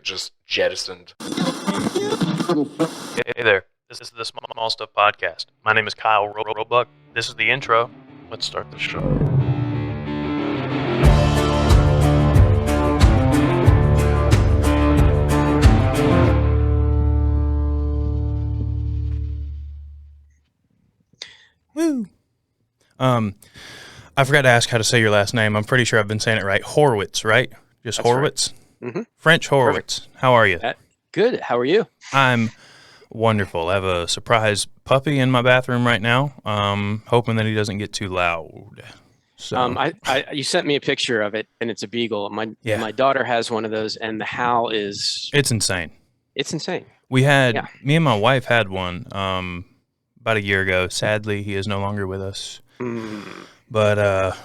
just jettisoned. Hey there, this is the Small Stuff Podcast. My name is Kyle Roebuck. This is the intro. Let's start the show. Woo! I forgot to ask how to say your last name. I'm pretty sure I've been saying it right. Horwitz, right? Just That's Horwitz? Right. Mm-hmm. French Horwitz. Perfect. How are you? Good. How are you? I'm wonderful. I have a surprise puppy in my bathroom right now. Hoping that he doesn't get too loud. So, you sent me a picture of it, and it's a beagle. My daughter has one of those, and the howl is... It's insane. It's insane. Me and my wife had one about a year ago. Sadly, he is no longer with us. But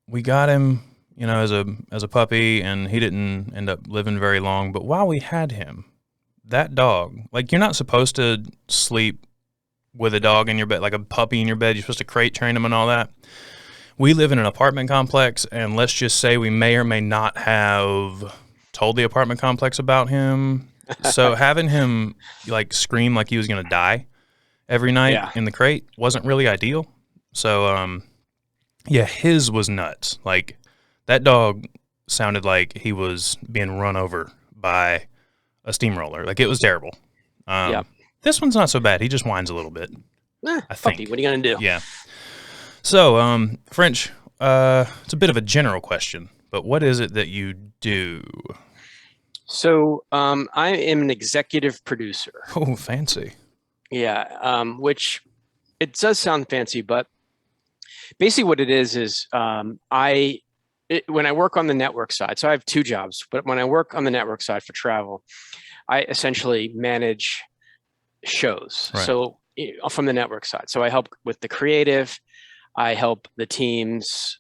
we got him, as a puppy, and he didn't end up living very long. But while we had him, that dog, like, you're not supposed to sleep with a dog in your bed, like a puppy in your bed. You're supposed to crate train him and all that. We live in an apartment complex, and let's just say we may or may not have told the apartment complex about him. So having him like scream like he was going to die every night in the crate wasn't really ideal. So, his was nuts. Like, that dog sounded like he was being run over by a steamroller. Like, it was terrible. This one's not so bad. He just whines a little bit. I think. Puppy, what are you going to do? Yeah. So, French, it's a bit of a general question, but what is it that you do? So, I am an executive producer. Oh, fancy. Yeah, which it does sound fancy, but basically what it is when I work on the network side, so I have two jobs, but when I work on the network side for travel, I essentially manage shows. Right. So from the network side. So I help with the creative, I help the teams,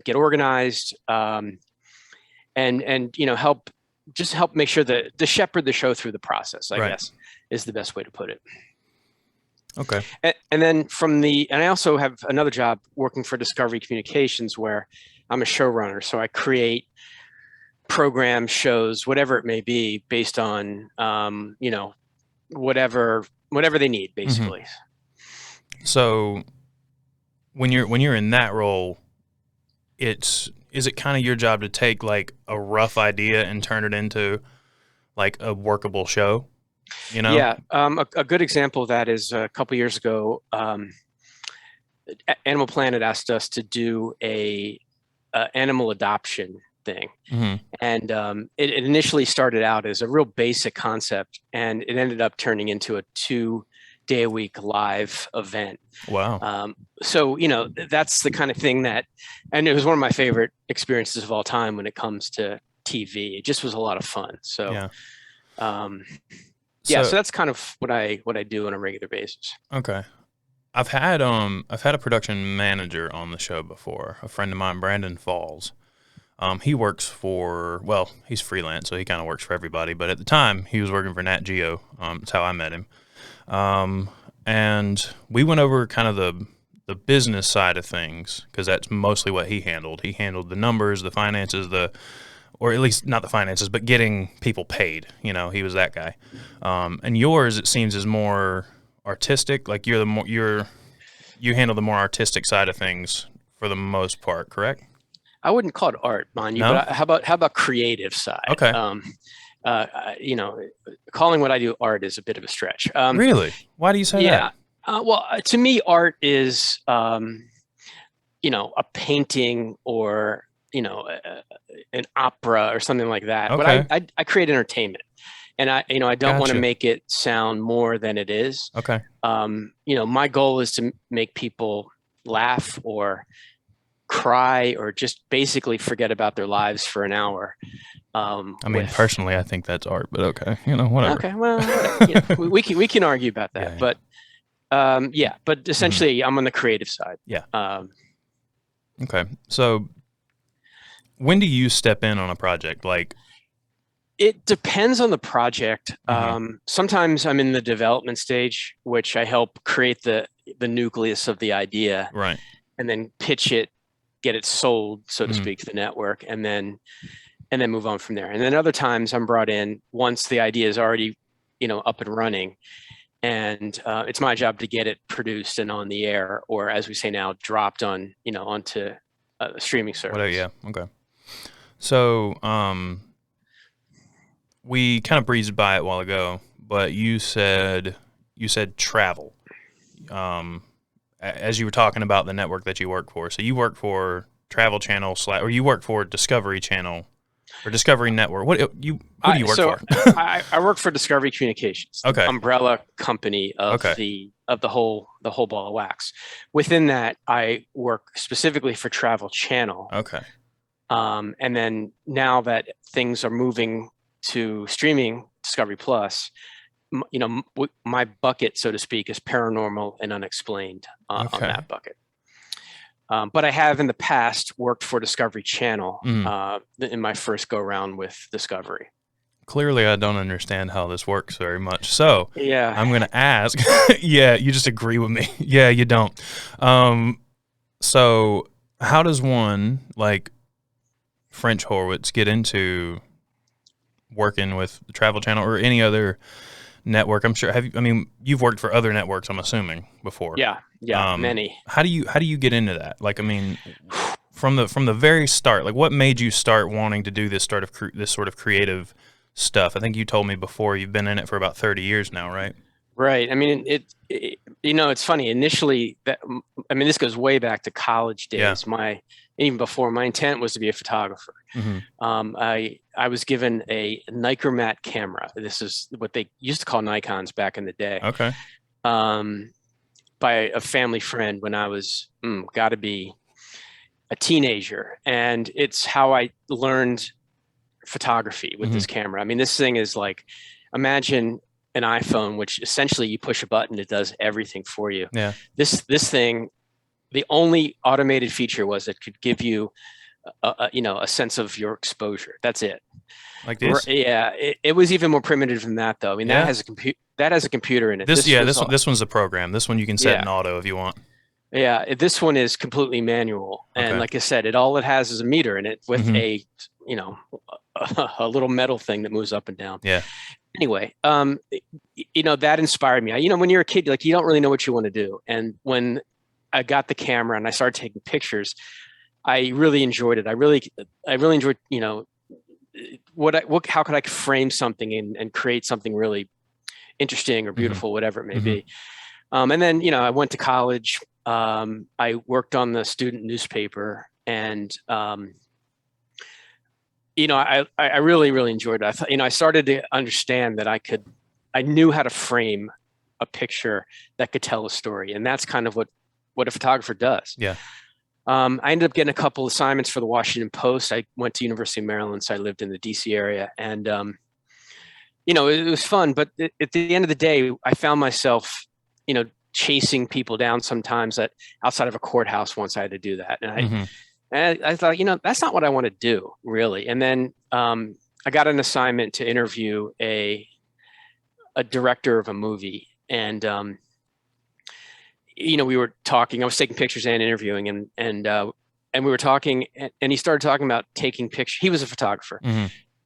get organized, and help make sure that to shepherd the show through the process, I guess, is the best way to put it. Okay. And then and I also have another job working for Discovery Communications where I'm a showrunner. So I create programs, shows, whatever it may be, based on, whatever they need, basically. Mm-hmm. So when you're in that role, is it kind of your job to take like a rough idea and turn it into like a workable show? Yeah. A good example of that is a couple years ago, Animal Planet asked us to do a animal adoption thing. Mm-hmm. And it initially started out as a real basic concept, and it ended up turning into a 2-day-a-week live event. Wow. So, that's the kind of thing and it was one of my favorite experiences of all time when it comes to TV. It just was a lot of fun. So, so that's kind of what I do on a regular basis. Okay. I've had a production manager on the show before, a friend of mine, Brandon Falls. He works he's freelance, so he kind of works for everybody. But at the time, he was working for Nat Geo. That's how I met him. And we went over kind of the business side of things, because that's mostly what he handled. He handled the numbers, the finances, or at least not the finances, but getting people paid. He was that guy. And yours, it seems, is more artistic. Like you handle the more artistic side of things for the most part, correct? I wouldn't call it art, mind you. No? But how about creative side? Okay. Calling what I do art is a bit of a stretch. Really? Why do you say that? Well, to me, art is, a painting or, an opera or something like that. Okay. But I create entertainment, and I don't want to make it sound more than it is. Okay. My goal is to make people laugh or cry or just basically forget about their lives for an hour. Personally, I think that's art, but okay, whatever. Okay, well, we can argue about that, but but essentially, I'm on the creative side. Yeah. Okay, so when do you step in on a project? Like, it depends on the project. Sometimes I'm in the development stage, which I help create the nucleus of the idea, right, and then pitch it, get it sold, so to speak, to the network, and then and then move on from there. And then other times I'm brought in once the idea is already, up and running. And it's my job to get it produced and on the air, or as we say now, dropped on, onto a streaming service. Yeah. Okay. So, we kind of breezed by it a while ago, but you said travel. As you were talking about the network that you work for. So you work for Travel Channel or you work for Discovery Channel or Discovery Network. Who do you work for? I work for Discovery Communications, okay. umbrella company of the whole ball of wax. Within that, I work specifically for Travel Channel. Okay. And then now that things are moving to streaming Discovery Plus, my bucket, so to speak, is paranormal and unexplained on that bucket. But I have in the past worked for Discovery Channel in my first go round with Discovery. Clearly, I don't understand how this works very much. So yeah, I'm going to ask. Yeah, you just agree with me. Yeah, you don't. So how does one like French Horwitz get into working with the Travel Channel or any other network? I'm sure. You've worked for other networks, I'm assuming, before. Yeah, many. How do you get into that? Like, from the very start, like, what made you start wanting to do this sort of creative stuff? I think you told me before you've been in it for about 30 years now, right? Right. It's funny. Initially, this goes way back to college days. Yeah. Even before, my intent was to be a photographer. Mm-hmm. I was given a Nicormat camera. This is what they used to call Nikons back in the day. Okay. By a family friend when I was got to be a teenager, and it's how I learned photography with this camera. This thing is like, imagine an iPhone, which essentially you push a button, it does everything for you. Yeah. This thing, the only automated feature was it could give you a sense of your exposure. That's it. Like this? Yeah. It was even more primitive than that, though. That has a computer in it. This one's a program. This one you can set in auto if you want. Yeah. This one is completely manual. And like I said, all it has is a meter in it with a little metal thing that moves up and down. Yeah. Anyway, that inspired me. When you're a kid, like, you don't really know what you want to do. And when I got the camera and I started taking pictures, I really enjoyed it. I really enjoyed, how could I frame something and create something really interesting or beautiful, whatever it may be. And then, I went to college. I worked on the student newspaper, and I really, really enjoyed it. I thought, I started to understand that I knew how to frame a picture that could tell a story. And that's kind of what a photographer does. Yeah. I ended up getting a couple assignments for the Washington Post. I went to University of Maryland, so I lived in the DC area, and, it was fun. But at the end of the day, I found myself, chasing people down sometimes outside of a courthouse once I had to do that. And I thought, that's not what I want to do, really. And then I got an assignment to interview a director of a movie. And, we were talking. I was taking pictures and interviewing, and we were talking. And he started talking about taking pictures. He was a photographer,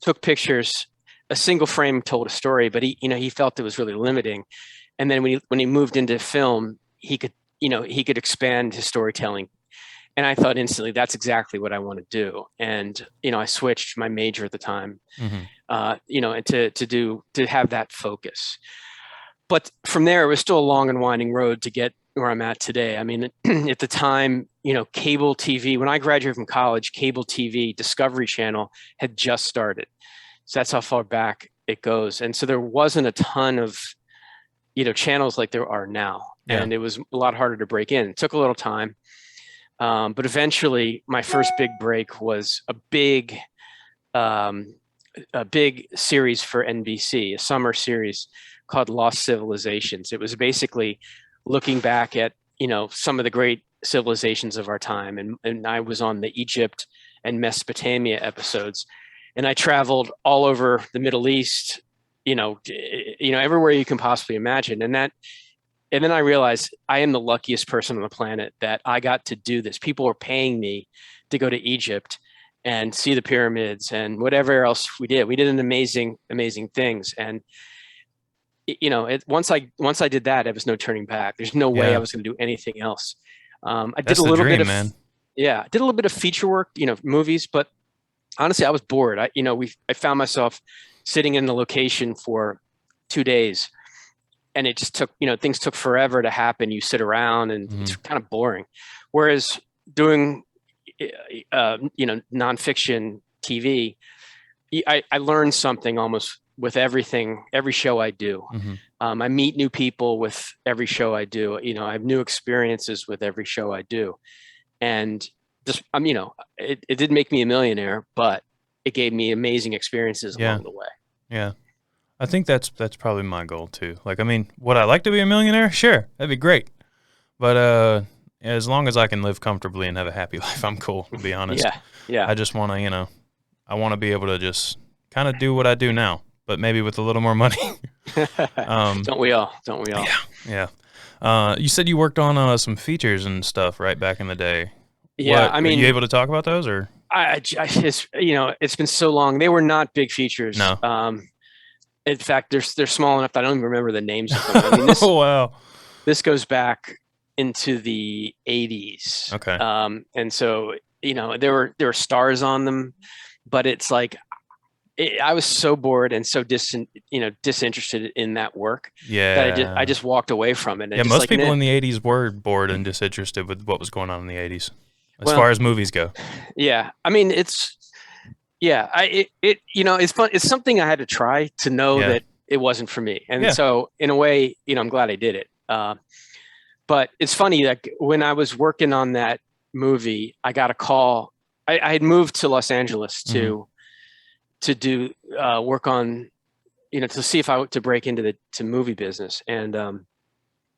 took pictures. A single frame told a story, but he felt it was really limiting. And then when he moved into film, he could expand his storytelling. And I thought instantly, that's exactly what I want to do. And, I switched my major at the time, and to have that focus. But from there, it was still a long and winding road to get where I'm at today. At the time, cable TV, when I graduated from college, cable TV, Discovery Channel had just started. So that's how far back it goes. And so there wasn't a ton of, channels like there are now. Yeah. And it was a lot harder to break in. It took a little time. But eventually my first big break was a big series for NBC, a summer series called Lost Civilizations. It was basically looking back at, some of the great civilizations of our time. And I was on the Egypt and Mesopotamia episodes, and I traveled all over the Middle East, everywhere you can possibly imagine. And then I realized I am the luckiest person on the planet that I got to do this. People were paying me to go to Egypt and see the pyramids and whatever else we did. We did an amazing things. And once I did that, there was no turning back. There's no way I was going to do anything else. I did a little bit of, man. Yeah, I did a little bit of feature work, movies, but honestly, I was bored. I found myself sitting in the location for 2 days, and it just took, things took forever to happen. You sit around and it's kind of boring. Whereas doing, nonfiction TV, I learned something almost with every show I do. I meet new people with every show I do. I have new experiences with every show I do. And just, it didn't make me a millionaire, but it gave me amazing experiences along the way. Yeah. I think that's probably my goal too. Like, I mean, would I like to be a millionaire? Sure. That'd be great. But, as long as I can live comfortably and have a happy life, I'm cool, to be honest. Yeah. I just want to, I want to be able to just kind of do what I do now, but maybe with a little more money. Don't we all? Yeah. You said you worked on some features and stuff right back in the day. Yeah, are you able to talk about those, or? It's been so long. They were not big features. No. In fact, they're small enough that I don't even remember the names of them. I mean, Oh, wow. This goes back into the 80s. Okay. And so, there were stars on them, but it's like, I was so bored and so disinterested in that work. Yeah. That I just walked away from it. Yeah, most people in the 80s were bored and disinterested with what was going on in the 80s, as far as movies go. Yeah. I mean, it's fun. It's something I had to try to know that it wasn't for me. And so in a way, I'm glad I did it. But it's funny that when I was working on that movie, I got a call. I had moved to Los Angeles to do work on, to see if I to break into the movie business. And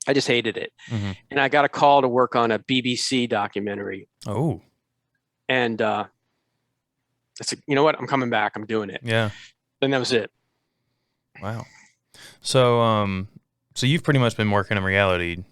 I just hated it. And I got a call to work on a BBC documentary. Oh. And I said, you know what? I'm coming back. I'm doing it. Yeah. And that was it. Wow. So, so you've pretty much been working in reality.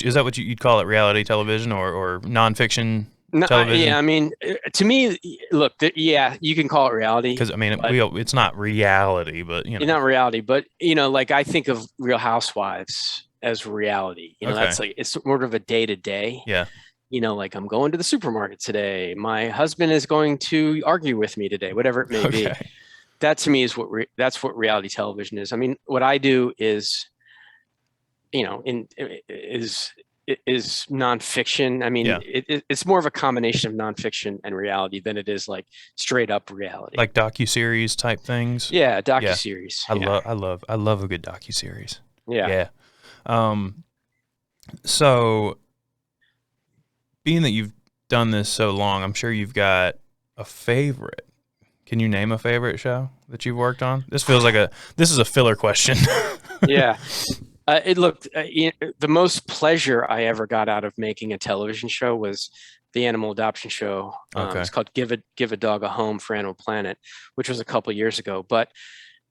Is that what you'd call it, reality television or nonfiction television? Yeah, I mean, to me, look, you can call it reality. Because, I mean, it's not reality, but, Not reality, but, like I think of Real Housewives as reality. That's like, it's sort of a day-to-day. Yeah. Like I'm going to the supermarket today. My husband is going to argue with me today, whatever it may be. That to me is that's what reality television is. I mean, what I do is, is nonfiction. I mean, it's more of a combination of nonfiction and reality than it is like straight up reality. Like docuseries type things. Yeah, docuseries. I love a good docuseries. Yeah. So, being that you've done this so long, I'm sure you've got a favorite. Can you name a favorite show that you've worked on? This feels like this is a filler question. Yeah. The most pleasure I ever got out of making a television show was the animal adoption show. It's called Give a Dog a Home for Animal Planet, which was a couple of years ago. But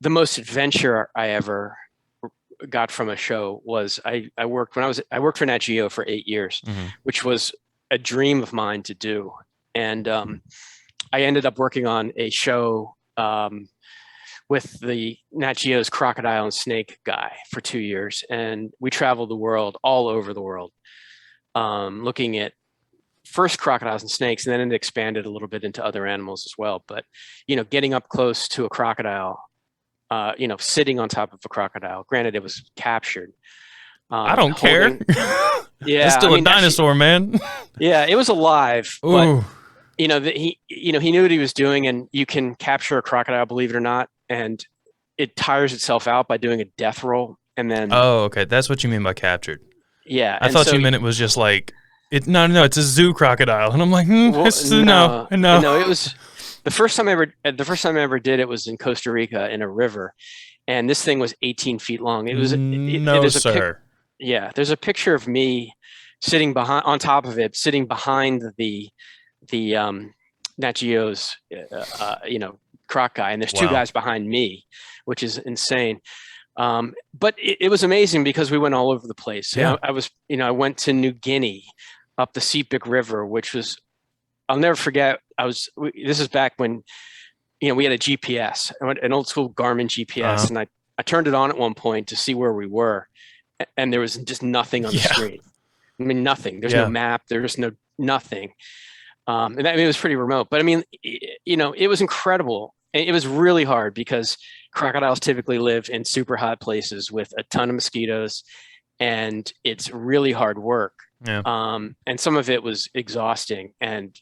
the most adventure I ever got from a show was I worked for Nat Geo for 8 years, which was a dream of mine to do. And I ended up working on a show with the Nat Geo's crocodile and snake guy for 2 years. And we traveled the world, all over the world, looking at first crocodiles and snakes, and then it expanded a little bit into other animals as well. But, getting up close to a crocodile, sitting on top of a crocodile, granted it was captured. I don't care. Yeah. It's still a dinosaur, man. Yeah, it was alive. Ooh. But, he knew what he was doing, and you can capture a crocodile, believe it or not, and it tires itself out by doing a death roll, and then. Oh, okay, that's what you mean by captured. Yeah, I thought you meant it was just like it. No, it's a zoo crocodile, and I'm like, no. It was the first time I ever did it was in Costa Rica in a river, and this thing was 18 feet long. It was sir. There's a picture of me sitting behind the Nat Geo's croc guy, and there's two guys behind me, which is insane. But it was amazing because we went all over the place. Yeah. I went to New Guinea up the Sepik River, which was, I'll never forget this is back when, we had a GPS, an old school Garmin GPS, and I turned it on at one point to see where we were, and there was just nothing on the screen. I mean, nothing. There's no map. There's nothing. And that, it was pretty remote, but I mean, it was incredible. It was really hard because crocodiles typically live in super hot places with a ton of mosquitoes, and it's really hard work. Yeah. And some of it was exhausting. And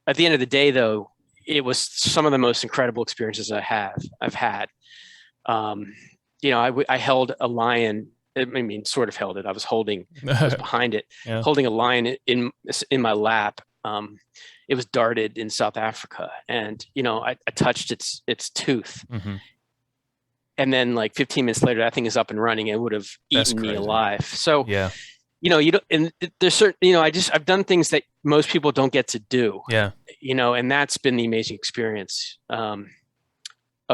at the end of the day, though, it was some of the most incredible experiences I've had. I held a lion. I mean, sort of held it. I was behind it, holding a lion in my lap. It was darted in South Africa, and I touched its tooth, and then like 15 minutes later, that thing is up and running and would have eaten me alive. So you don't, and there's certain, I've done things that most people don't get to do. And that's been the amazing experience of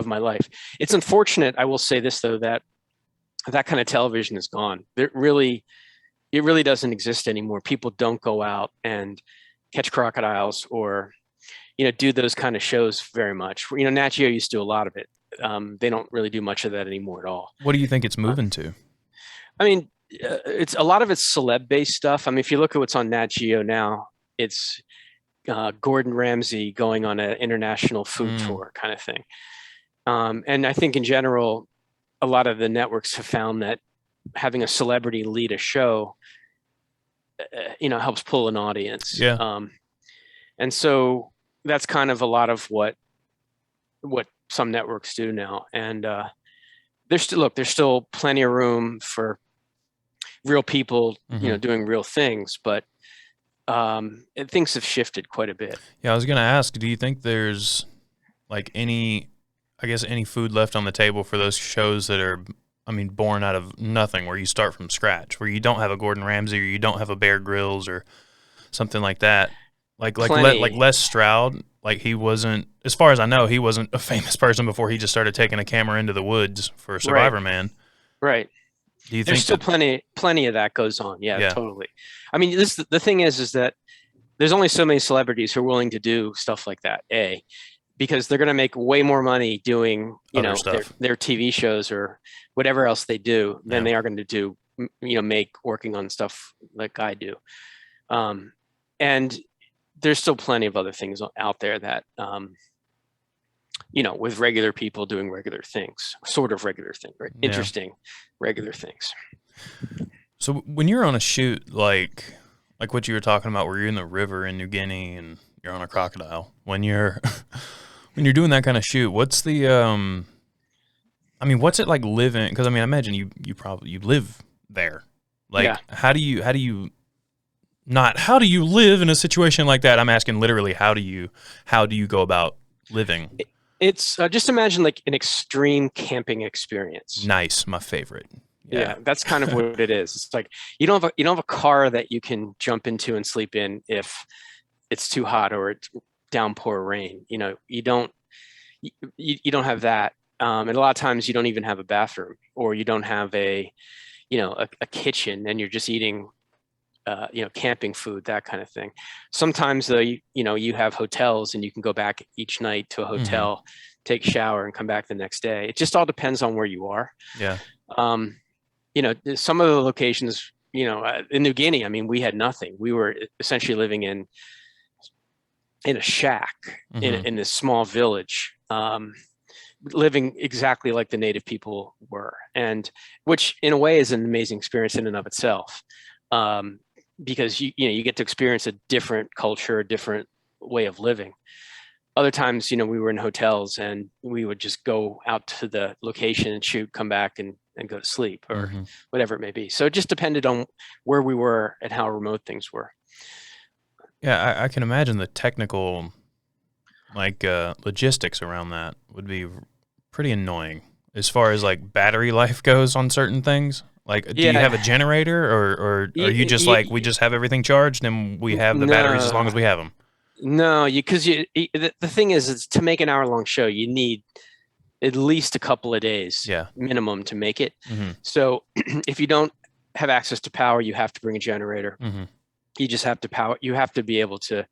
my life. It's unfortunate, I will say this though, that kind of television is gone. It really doesn't exist anymore. People don't go out and catch crocodiles or, do those kind of shows very much. Nat Geo used to do a lot of it. They don't really do much of that anymore at all. What do you think it's moving to? I mean, it's a lot of it's celeb-based stuff. I mean, if you look at what's on Nat Geo now, it's Gordon Ramsay going on an international food tour kind of thing. And I think in general, a lot of the networks have found that having a celebrity lead a show, helps pull an audience. And so that's kind of a lot of what some networks do now. And there's still plenty of room for real people, doing real things, but things have shifted quite a bit. Yeah, I was going to ask, do you think there's like any food left on the table for those shows that are, born out of nothing, where you start from scratch, where you don't have a Gordon Ramsay or you don't have a Bear Grylls or something like that? Like Les Stroud, like he wasn't, as far as I know, he wasn't a famous person before he just started taking a camera into the woods for Survivor Man. Right. Do you There's think still plenty of that goes on. Yeah, totally. I mean, the thing is that there's only so many celebrities who are willing to do stuff like that. Because they're going to make way more money doing, their TV shows or whatever else they do than they are going to do, make working on stuff like I do. And there's still plenty of other things out there that, with regular people doing regular things, sort of regular things, right? Interesting regular things. So when you're on a shoot, like what you were talking about, where you're in the river in New Guinea and you're on a crocodile, when you're doing that kind of shoot, what's the, what's it like living? Because I imagine you live there. Like, how do you live in a situation like that? I'm asking literally, how do you go about living? It's just imagine like an extreme camping experience. Nice, my favorite. Yeah, that's kind of what it is. It's like you don't have a car that you can jump into and sleep in if it's too hot or it's downpour rain. You don't have that. And a lot of times you don't even have a bathroom, or you don't have a kitchen, and you're just eating camping food, that kind of thing. Sometimes though, you have hotels and you can go back each night to a hotel, take a shower and come back the next day. It just all depends on where you are. Some of the locations, in New Guinea, we had nothing. We were essentially living in a shack in this small village, living exactly like the native people were, and which in a way is an amazing experience in and of itself. Because you get to experience a different culture, a different way of living. Other times, we were in hotels and we would just go out to the location and shoot, come back and go to sleep, or whatever it may be. So it just depended on where we were and how remote things were. Yeah, I can imagine the technical, logistics around that would be pretty annoying as far as battery life goes on certain things. Do you have a generator, or are you just we just have everything charged and we have the batteries as long as we have them? No, because the thing is to make an hour-long show, you need at least a couple of days minimum to make it. So if you don't have access to power, you have to bring a generator. You just have to you have to be able to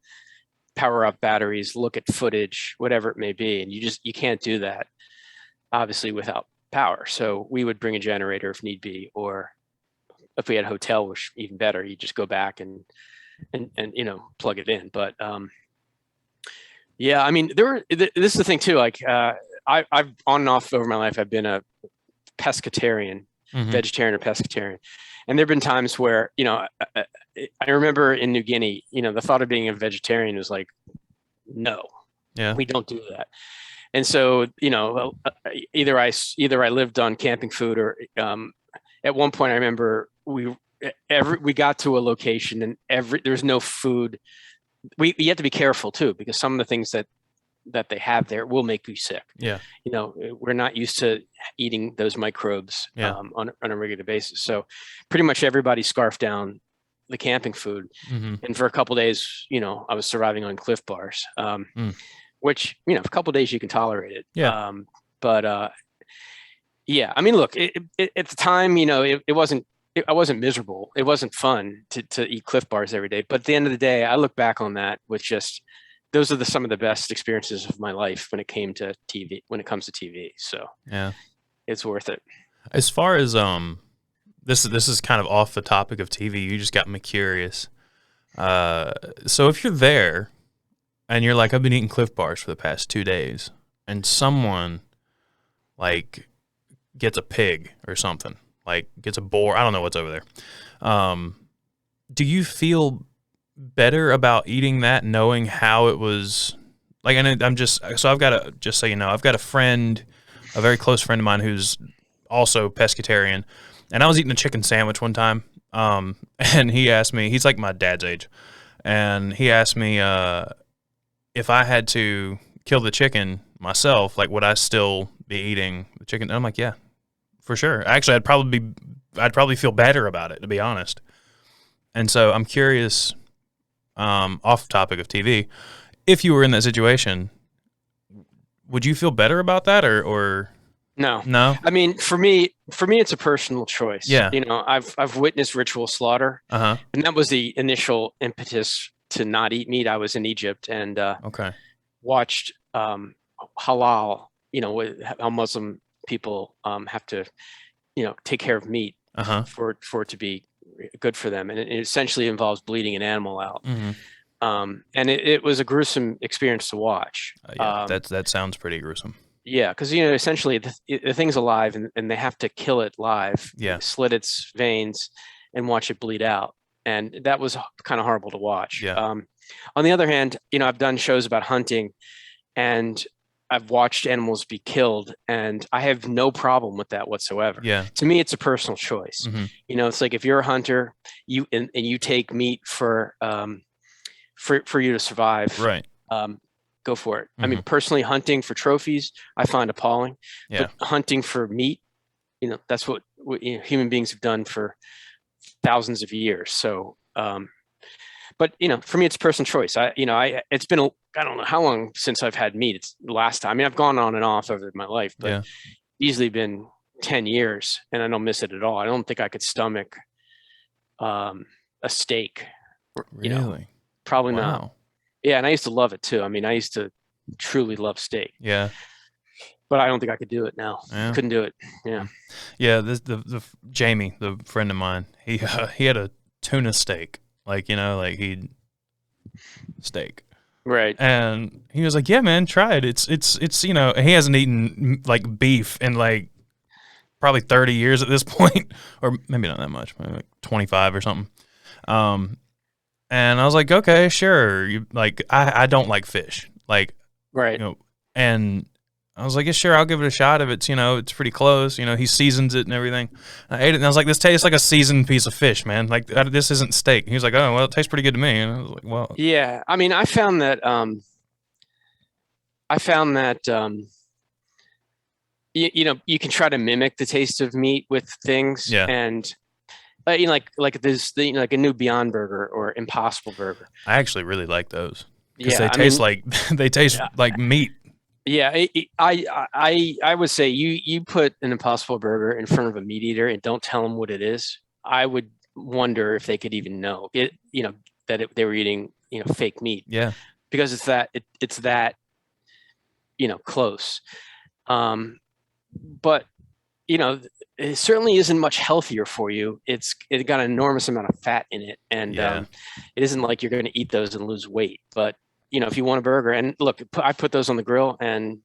power up batteries, look at footage, whatever it may be. And you can't do that obviously without power. So we would bring a generator if need be, or if we had a hotel, which even better, you just go back and plug it in. But yeah, I mean, this is the thing too. Like I've on and off over my life, I've been a pescatarian, vegetarian or pescatarian. And there've been times where, I remember in New Guinea, the thought of being a vegetarian was like, no, we don't do that. And so, either I lived on camping food, or at one point I remember we got to a location and there's no food. You have to be careful too, because some of the things that they have there will make you sick. Yeah. We're not used to eating those microbes on a regular basis. So pretty much everybody scarfed down the camping food. And for a couple of days, I was surviving on Cliff Bars, which, for a couple of days you can tolerate it. Yeah. But yeah, I mean, look, at the time, I wasn't miserable. It wasn't fun to eat Cliff Bars every day. But at the end of the day, I look back on that with just, those are some of the best experiences of my life when it comes to TV. So yeah, it's worth it. As far as this is kind of off the topic of TV. You just got me curious. So if you're there and you're like, I've been eating Cliff Bars for the past 2 days, and someone like gets a pig or something, like gets a boar, I don't know what's over there. Do you feel better about eating that, knowing how it was like? And I've got a friend, a very close friend of mine who's also pescatarian, and I was eating a chicken sandwich one time, and he asked me, he's like my dad's age, and he asked me if I had to kill the chicken myself, like would I still be eating the chicken? And I'm like, yeah, for sure. Actually, I'd probably feel better about it, to be honest. And so I'm curious, off topic of TV, if you were in that situation, would you feel better about that, or no? No. I mean, for me, it's a personal choice. Yeah. I've witnessed ritual slaughter, and that was the initial impetus to not eat meat. I was in Egypt and watched halal. How Muslim people have to, take care of meat for it to be good for them, and it essentially involves bleeding an animal out. And it was a gruesome experience to watch. That sounds pretty gruesome. Yeah, because essentially the thing's alive, and they have to kill it live. Yeah, slit its veins and watch it bleed out, and that was kind of horrible to watch. Yeah. On the other hand, I've done shows about hunting, and I've watched animals be killed, and I have no problem with that whatsoever. Yeah. To me, it's a personal choice. It's like if you're a hunter, you take meat for you to survive. Right. Go for it. I mean, personally, hunting for trophies, I find appalling. Yeah. But hunting for meat, that's what human beings have done for thousands of years. So, but for me, it's a personal choice. It's been I don't know how long since I've had meat. It's the last time. I mean, I've gone on and off over my life, but easily been 10 years, and I don't miss it at all. I don't think I could stomach a steak. Really? Probably not. Yeah, and I used to love it too. I mean, I used to truly love steak. Yeah. But I don't think I could do it now. Yeah. Couldn't do it. Yeah. Yeah. The Jamie, the friend of mine, he had a tuna steak, he'd steak. Right. And he was like, "Yeah, man, try it. It's he hasn't eaten like beef in like probably 30 years at this point, or maybe not that much, maybe like 25 or something." And I was like, okay, sure. I don't like fish, right. And I was like, yeah, sure, I'll give it a shot if it's pretty close. He seasons it and everything. I ate it and I was like, this tastes like a seasoned piece of fish, man. Like this isn't steak. He was like, oh, well, it tastes pretty good to me. And I was like, well, yeah. I mean, I found that you can try to mimic the taste of meat with things. Yeah. And like there's like a new Beyond Burger or Impossible Burger. I actually really like those because Yeah, they taste like meat. Yeah, I would say you put an Impossible Burger in front of a meat eater and don't tell them what it is. I would wonder if they could even know it. They were eating fake meat. Yeah. because it's that, close. But it certainly isn't much healthier for you. It got an enormous amount of fat in it, and it isn't like you're going to eat those and lose weight. But if you want a burger, and look, I put those on the grill, and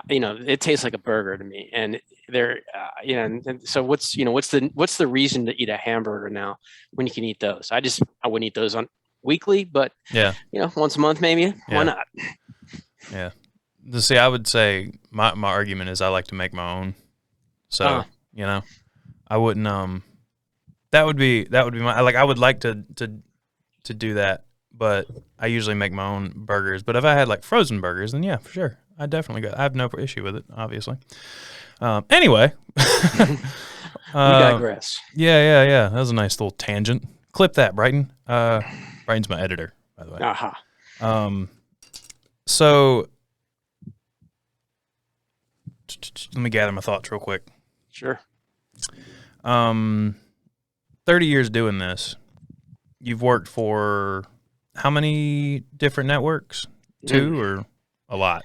it tastes like a burger to me. And they're, and so what's the reason to eat a hamburger now when you can eat those? I wouldn't eat those on weekly, but once a month maybe. Why not? Yeah. See, I would say my argument is I like to make my own. So, I wouldn't, that would be my, like, I would like to do that, but I usually make my own burgers. But if I had like frozen burgers, then yeah, for sure. I have no issue with it, obviously. Anyway. We digress. Yeah. That was a nice little tangent. Clip that, Brighton. Brighton's my editor, by the way. Uh-huh. So let me gather my thoughts real quick. Sure. 30 years doing this. You've worked for how many different networks? 2 or a lot?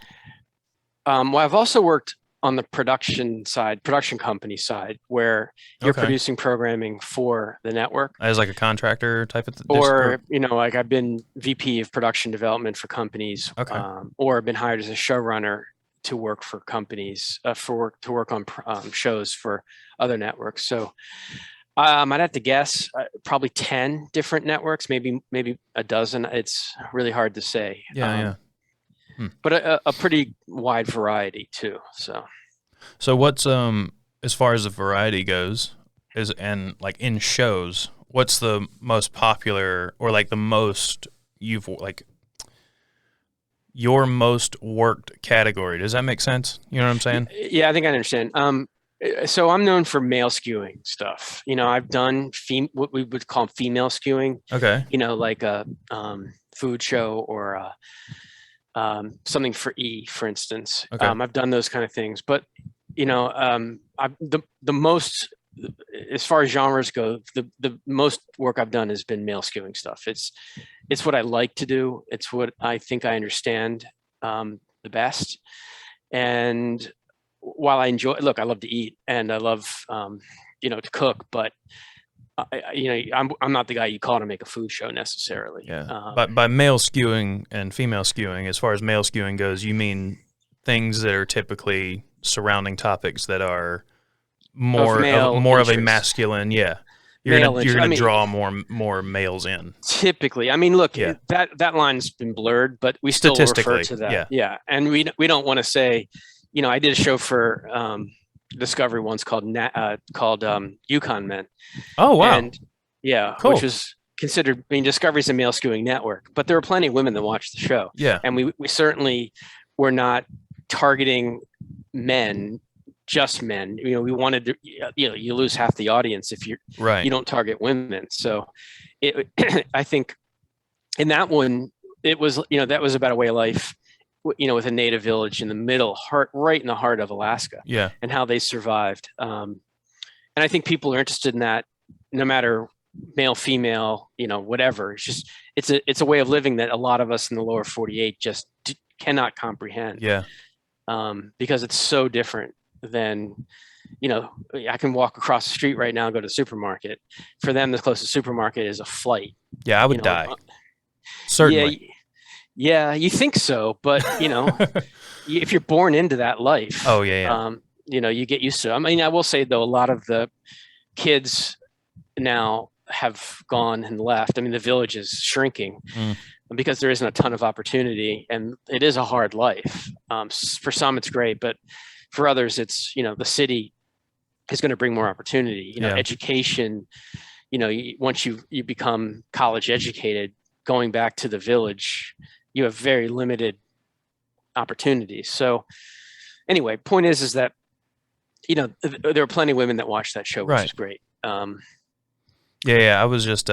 Well, I've also worked on the production company side, where you're producing programming for the network. As like a contractor type of or like I've been VP of production development for companies, or I've been hired as a showrunner to work for companies, to work on shows for other networks. So I'd have to guess probably 10 different networks, maybe a dozen. It's really hard to say. But a pretty wide variety too. So what's as far as the variety goes, and like in shows, what's the most popular, or like the most your most worked category? Does that make sense? You know what I'm saying? Yeah, I think I understand. So I'm known for male skewing stuff. I've done what we would call female skewing. Okay. Like a food show or something for E, for instance. Okay. I've done those kind of things, but the most, as far as genres go, the most work I've done has been male skewing stuff. It's what I like to do. It's what I think I understand the best. And while I I love to eat and I love to cook, but I'm not the guy you call to make a food show necessarily. Yeah. But by male skewing and female skewing, as far as male skewing goes, you mean things that are typically surrounding topics that are more of a masculine. Yeah. You're gonna draw more males in. Typically, look, that line's been blurred, but we still refer to that. Yeah. And we don't want to say, I did a show for Discovery once called Yukon Men. Oh wow! And cool. Which was considered. Discovery's a male skewing network, but there were plenty of women that watched the show. Yeah, and we certainly were not targeting men, just men. We wanted to. You lose half the audience if you don't target women. So, I think in that one, it was that was about a way of life. With a native village in the middle, right in the heart of Alaska, and how they survived. And I think people are interested in that, no matter male, female, whatever. It's just it's a way of living that a lot of us in the lower 48 just cannot comprehend. Yeah, because it's so different than. I can walk across the street right now and go to the supermarket. For them, the closest supermarket is a flight. Yeah, I would die. Certainly. Yeah, you think so, but if you're born into that life, you get used to it. I will say though, a lot of the kids now have gone and left. The village is shrinking because there isn't a ton of opportunity, and it is a hard life. For some, it's great, but for others, it's the city is going to bring more opportunity. Education. Once you become college educated, going back to the village, you have very limited opportunities. So anyway, point is that, there were plenty of women that watched that show, which is great. I was just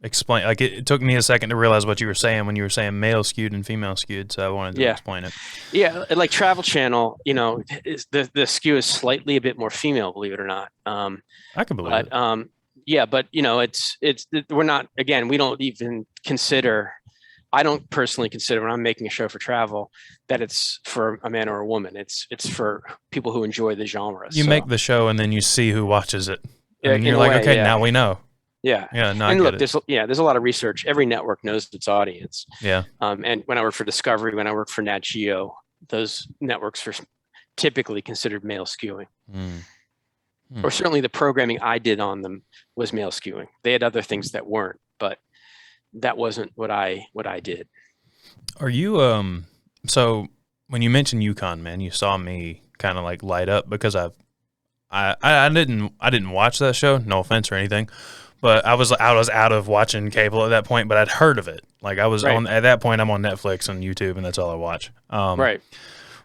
explain. Like it took me a second to realize what you were saying when you were saying male skewed and female skewed. So I wanted to explain it. Yeah, like Travel Channel, the skew is slightly a bit more female, believe it or not. I can believe it. Yeah, but it's we're not, again, we don't even consider I don't personally consider when I'm making a show for travel that it's for a man or a woman. It's for people who enjoy the genre. You make the show and then you see who watches it. And in you're a like, way, okay, yeah. now we know. Yeah. Yeah, no, I And get look, it. there's a lot of research. Every network knows its audience. Yeah. And when I worked for Discovery, when I worked for Nat Geo, those networks are typically considered male skewing. Or certainly the programming I did on them was male skewing. They had other things that weren't, but that wasn't what I did. Are you so when you mentioned Yukon Men, you saw me kind of like light up because I didn't watch that show, no offense or anything, but I was out of watching cable at that point, but I'd heard of it. Like I was on at that point, I'm on Netflix and YouTube, and that's all I watch. Right.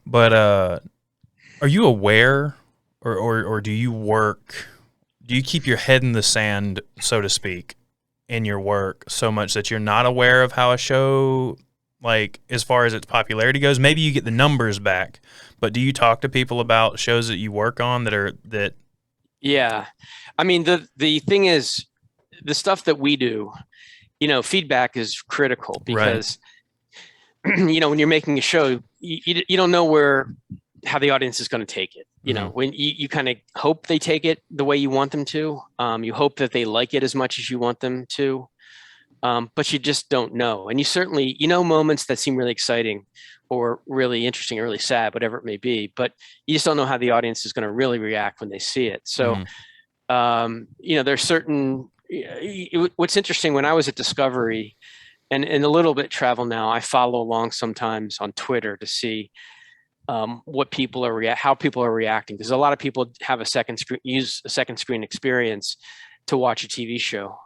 But are you aware, or do you work? Do you keep your head in the sand, so to speak, in your work so much that you're not aware of how a show, like as far as its popularity goes? Maybe you get the numbers back, but do you talk to people about shows that you work on that? Yeah, I mean the thing is, the stuff that we do, feedback is critical because, when you're making a show, you don't know how the audience is going to take it. When you kind of hope they take it the way you want them to, you hope that they like it as much as you want them to, but you just don't know. And you certainly, moments that seem really exciting or really interesting or really sad, whatever it may be, but you just don't know how the audience is going to really react when they see it. So, there's certain, what's interesting when I was at Discovery and a little bit travel now, I follow along sometimes on Twitter to see what people are how people are reacting, because a lot of people have use a second screen experience to watch a TV show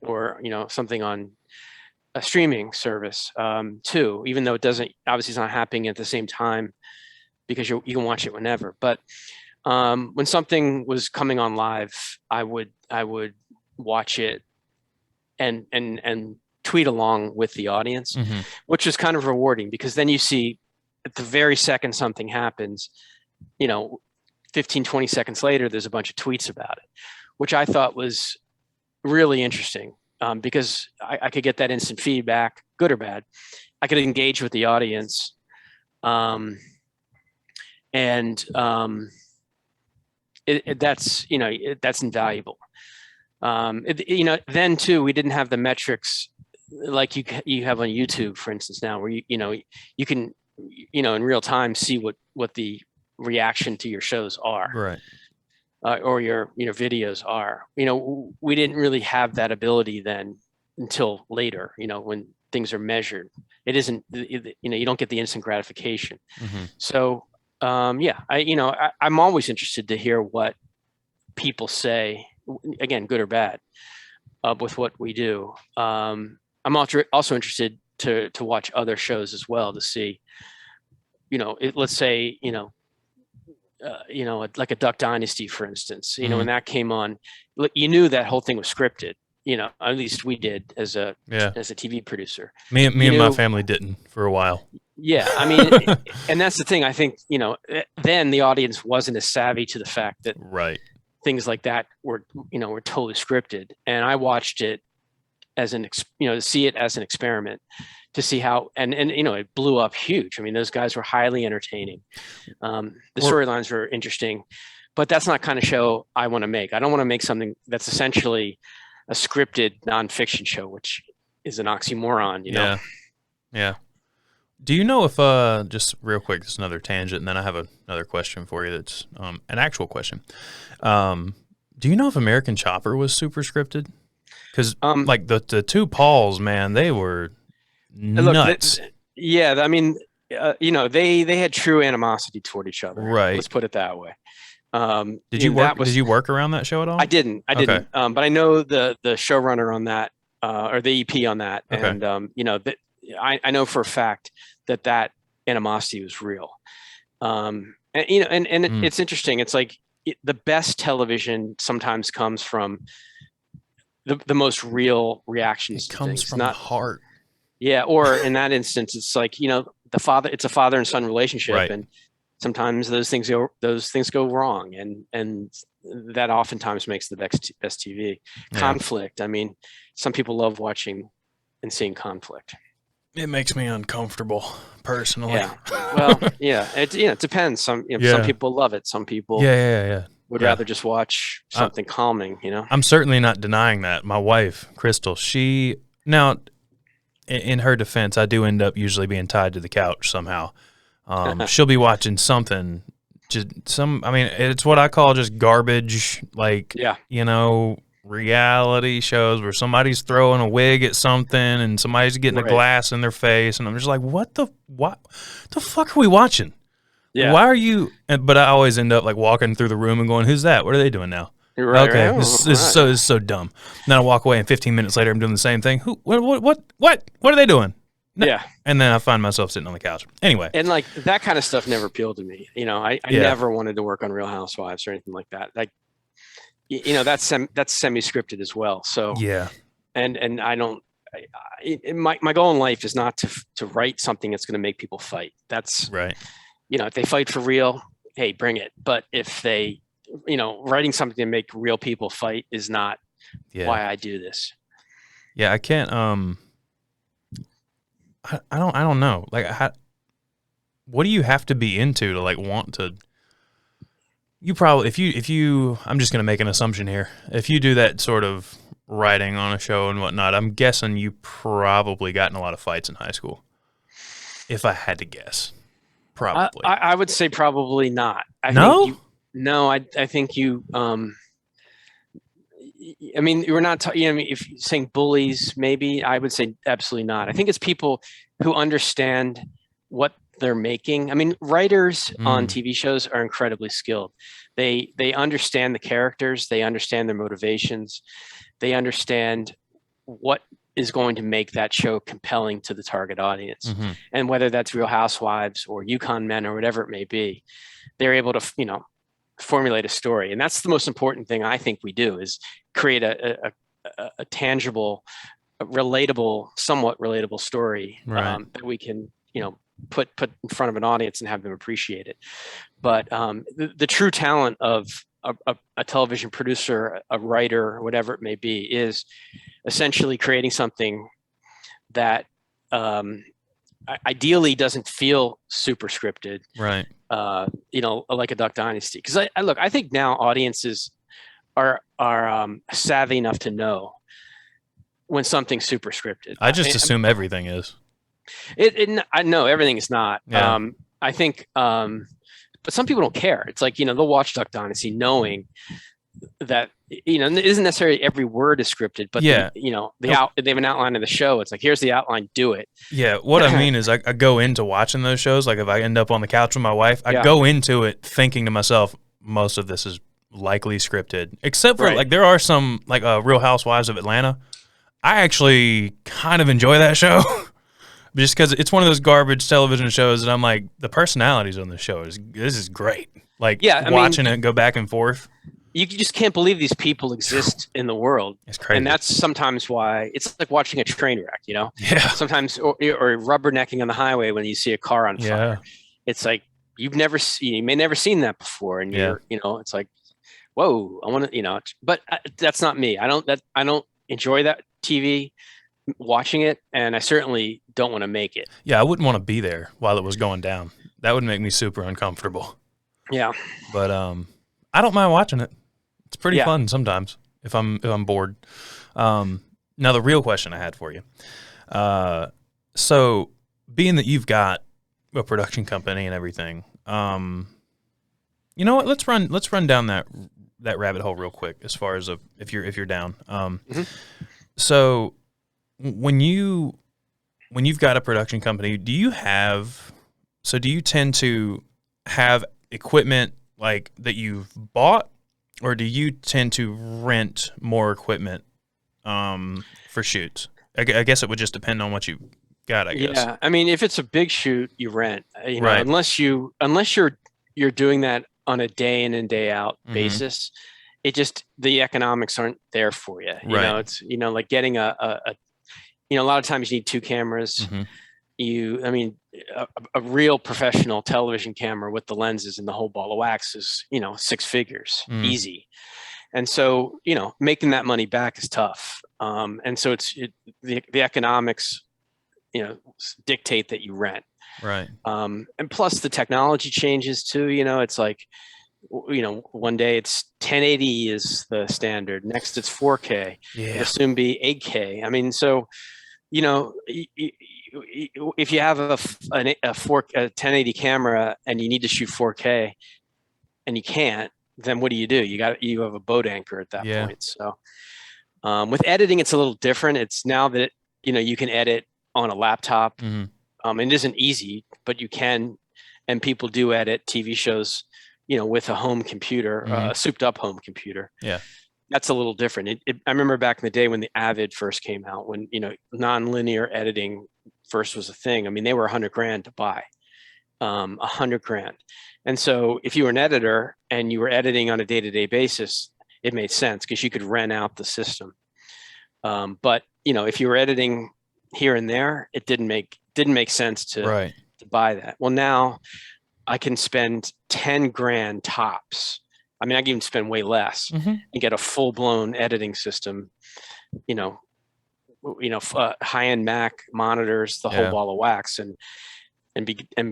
or something on a streaming service too, even though it doesn't, obviously it's not happening at the same time because you can watch it whenever. But when something was coming on live, I would watch it and tweet along with the audience, which was kind of rewarding because then you see at the very second something happens, 15, 20 seconds later, there's a bunch of tweets about it, which I thought was really interesting because I could get that instant feedback, good or bad. I could engage with the audience. That's invaluable. Then too, we didn't have the metrics like you have on YouTube, for instance, now where you can, in real time see what the reaction to your shows are, right? Or your videos are. We didn't really have that ability then until later. When things are measured, it isn't. You don't get the instant gratification. So I'm always interested to hear what people say, again, good or bad, with what we do. I'm also interested to watch other shows as well to see, let's say, like a Duck Dynasty, for instance, when that came on, you knew that whole thing was scripted, at least we did as a TV producer. Me and my family didn't for a while. Yeah. I mean, and that's the thing. I think, then the audience wasn't as savvy to the fact that things like that were totally scripted. And I watched it as to see it as an experiment, to see how, and it blew up huge. I mean, those guys were highly entertaining. The storylines were interesting, but that's not kind of show I want to make. I don't want to make something that's essentially a scripted nonfiction show, which is an oxymoron, Yeah. Do you know if, just real quick, this is another tangent, and then I have another question for you that's an actual question. Do you know if American Chopper was super scripted? Because like the two Pauls, man, they were nuts. I mean, they had true animosity toward each other. Right. Let's put it that way. Did you work around that show at all? I didn't. Okay. But I know the showrunner on that, or the EP on that, okay. And I know for a fact that animosity was real. It's interesting. It's like the best television sometimes comes from the most real reactions. It comes from the heart. Yeah, or in that instance, it's like it's a father and son relationship, and sometimes those things go wrong, and that oftentimes makes the best TV. Conflict. I mean, some people love watching and seeing conflict. It makes me uncomfortable personally. Yeah. Well, yeah, it depends. Some Yeah. people love it. Some people Yeah. would Yeah. rather just watch I, something calming. I'm certainly not denying that. My wife, Crystal, she now in her defense, I do end up usually being tied to the couch somehow. She'll be watching something, just some. I mean, it's what I call just garbage, like Yeah. reality shows where somebody's throwing a wig at something and somebody's getting a Right. glass in their face, and I'm just like, what the fuck are we watching? Like, Yeah. why are you? But I always end up like walking through the room and going, "Who's that? What are they doing now?" You're right. Okay, Right. Oh, this is so dumb. And then I walk away, and 15 minutes later, I'm doing the same thing. Who? What are they doing? No. yeah. And then I find myself sitting on the couch. Anyway, And like that kind of stuff never appealed to me. I Yeah. never wanted to work on Real Housewives or anything like that. Like, that's semi-scripted as well. So, yeah, and I don't. My goal in life is not to write something that's going to make people fight. That's right. if they fight for real, hey, bring it. But if they, writing something to make real people fight is not Yeah, why I do this. yeah. I can't. I don't know. Like, what do you have to be into to like want to? You probably if you I'm just gonna make an assumption here. If you do that sort of writing on a show and whatnot, I'm guessing you probably got in a lot of fights in high school. If I had to guess, probably. I would say probably not. No? I think you. I mean, we're not. If you're saying bullies, maybe I would say absolutely not. I think it's people who understand what they're making. I mean, writers on TV shows are incredibly skilled. They understand the characters. They understand their motivations. They understand what is going to make that show compelling to the target audience. Mm-hmm. And whether that's Real Housewives or Yukon Men or whatever it may be, they're able to, formulate a story. And that's the most important thing I think we do is create a tangible, relatable, somewhat relatable story Right. that we can, put in front of an audience and have them appreciate it. But the true talent of a television producer, a writer, whatever it may be, is essentially creating something that ideally doesn't feel super scripted, Right. like a Duck Dynasty. Because I think now audiences are savvy enough to know when something's super scripted. I just assume everything is. I know everything is not. Yeah. I think, but some people don't care. It's like, they'll watch Duck Dynasty knowing that, it isn't necessarily every word is scripted, but Yeah. they have an outline of the show. It's like, here's the outline, do it. Yeah, what I mean is I go into watching those shows, like if I end up on the couch with my wife, I go into it thinking to myself, most of this is likely scripted. Except for, like, there are some, like Real Housewives of Atlanta. I actually kind of enjoy that show. Just because it's one of those garbage television shows that I'm like, the personalities on the show, this is great. Like, watching it go back and forth. You just can't believe these people exist in the world. It's crazy. And that's sometimes why it's like watching a train wreck, Yeah. Sometimes, or rubbernecking on the highway when you see a car on fire. It's like, you may never seen that before. And you're, it's like, whoa, I want to, but that's not me. I don't enjoy that TV watching it. And I certainly don't want to make it. Yeah. I wouldn't want to be there while it was going down. That would make me super uncomfortable. Yeah. But, I don't mind watching it. It's pretty fun sometimes if I'm bored. Now the real question I had for you. So being that you've got a production company and everything, you know what? Let's run down that rabbit hole real quick as far as if you're down. So when you've got a production company, do you tend to have equipment like that you've bought? Or do you tend to rent more equipment for shoots? I guess it would just depend on what you got, I guess. Yeah, I mean, if it's a big shoot, you rent. Right. Unless you're doing that on a day in and day out basis, the economics aren't there for you. It's like getting a lot of times you need two cameras. A real professional television camera with the lenses and the whole ball of wax is, 6 figures, easy. And so, making that money back is tough. And so the economics dictate that you rent. Right. And plus the technology changes too. It's like, one day it's 1080 is the standard. Next it's 4K. Yeah. It'll soon be 8K. I mean, so, if you have a 1080 camera and you need to shoot 4K and you can't, then what do? You have a boat anchor at that point. So with editing, it's a little different. It's now that, you can edit on a laptop. It isn't easy, but you can, and people do edit TV shows, with a home computer, a souped up home computer. Yeah. That's a little different. I remember back in the day when the Avid first came out, when, non-linear editing first was a thing. I mean, they were $100,000 to buy, $100,000. And so if you were an editor and you were editing on a day-to-day basis, it made sense because you could rent out the system. But, if you were editing here and there, it didn't make sense to buy that. Well, now I can spend $10,000 tops. I mean, I can even spend way less and get a full-blown editing system, high-end Mac monitors, the whole ball of wax, and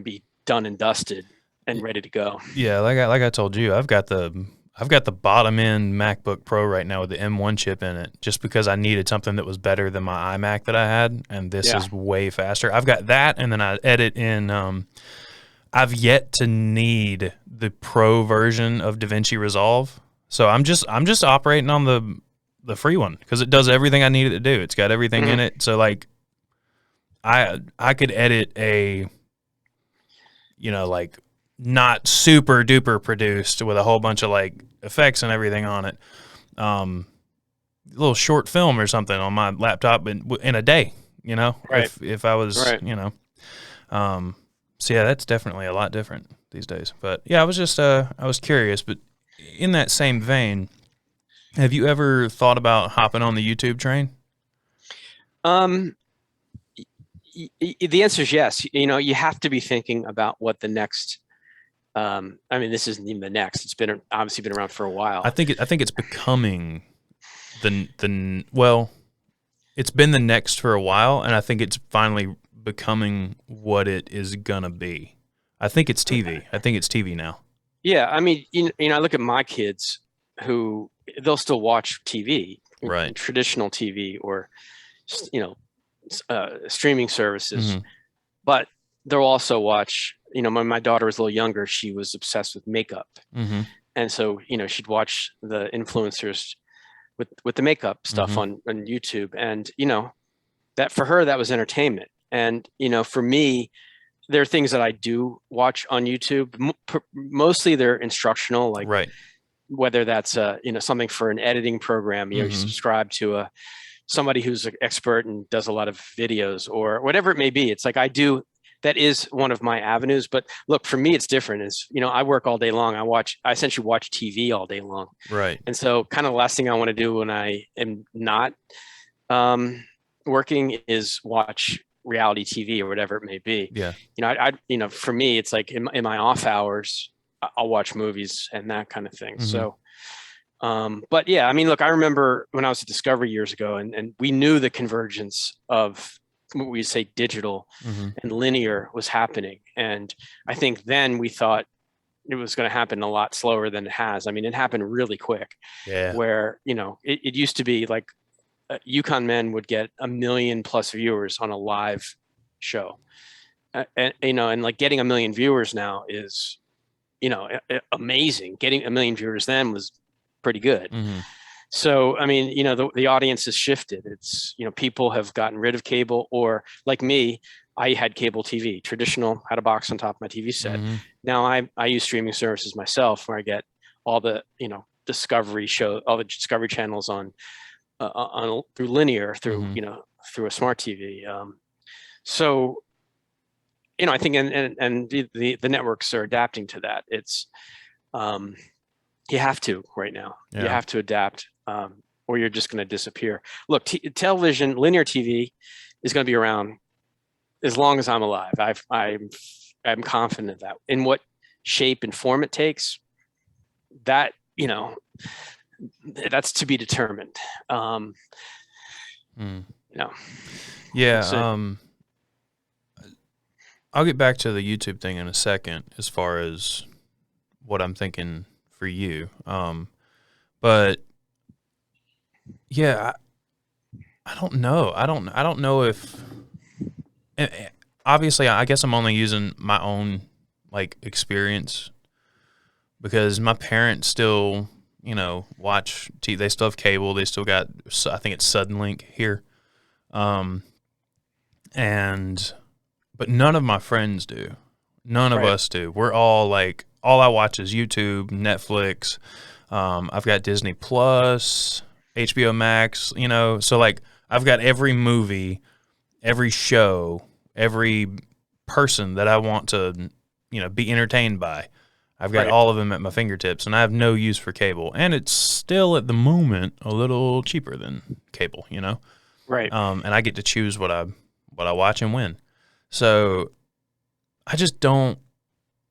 be done and dusted and ready to go. Yeah, like I told you, I've got the bottom end MacBook Pro right now with the M1 chip in it, just because I needed something that was better than my iMac that I had, and this is way faster. I've got that, and then I edit in. I've yet to need the Pro version of DaVinci Resolve, so I'm just operating on the free one because it does everything I need it to do. It's got everything in it, so like I could edit a, like not super duper produced with a whole bunch of like effects and everything on it, a little short film or something on my laptop in a day. Right. If I was, so yeah, that's definitely a lot different these days. But yeah, I was curious. But in that same vein, have you ever thought about hopping on the YouTube train? The answer is yes. You have to be thinking about what the next. I mean, this isn't even the next. It's obviously been around for a while. I think it's becoming it's been the next for a while, and I think it's finally becoming what it is gonna be. I think it's TV. I think it's TV now. Yeah, I mean, I look at my kids who they'll still watch TV, right? Traditional TV or streaming services, but they'll also watch. When my daughter was a little younger, she was obsessed with makeup, and so she'd watch the influencers with the makeup stuff on YouTube, and that for her that was entertainment. And, for me, there are things that I do watch on YouTube. Mostly they're instructional, like whether that's, something for an editing program, you subscribe to somebody who's an expert and does a lot of videos or whatever it may be. It's like that is one of my avenues. But look, for me, it's different. I work all day long. I essentially watch TV all day long. Right. And so kind of the last thing I want to do when I am not working is watch reality TV or whatever it may be. Yeah. For me, it's like in my off hours, I'll watch movies and that kind of thing. So, but yeah, I mean, look, I remember when I was at Discovery years ago, and we knew the convergence of what we say digital and linear was happening. And I think then we thought it was going to happen a lot slower than it has. I mean, it happened really quick. Yeah. Where, it used to be like, Yukon Men would get 1 million+ viewers on a live show, and like getting 1 million viewers now is, amazing. Getting 1 million viewers then was pretty good. So, I mean, the audience has shifted. It's, people have gotten rid of cable, or like me, I had cable TV, traditional, had a box on top of my TV set. Now I use streaming services myself, where I get all the, Discovery all the Discovery channels on through linear, through through a smart TV. So, I think and the networks are adapting to that. It's you have to right now. You have to adapt, or you're just going to disappear. Look, television, linear TV, is going to be around as long as I'm alive. I'm confident of that. In what shape and form it takes, that that's to be determined. Yeah. I'll get back to the YouTube thing in a second as far as what I'm thinking for you. But yeah, I don't know. I don't know if obviously I guess I'm only using my own like experience because my parents still, watch they still have cable. They still got, I think it's Suddenlink here. Um, and but none of my friends do. None of Right. us do. We're all like, all I watch is YouTube, Netflix. I've got Disney Plus, HBO Max, so like I've got every movie, every show, every person that I want to, be entertained by. I've got Right. all of them at my fingertips, and I have no use for cable. And it's still at the moment a little cheaper than cable, Right. and I get to choose what I watch and when. So I just don't.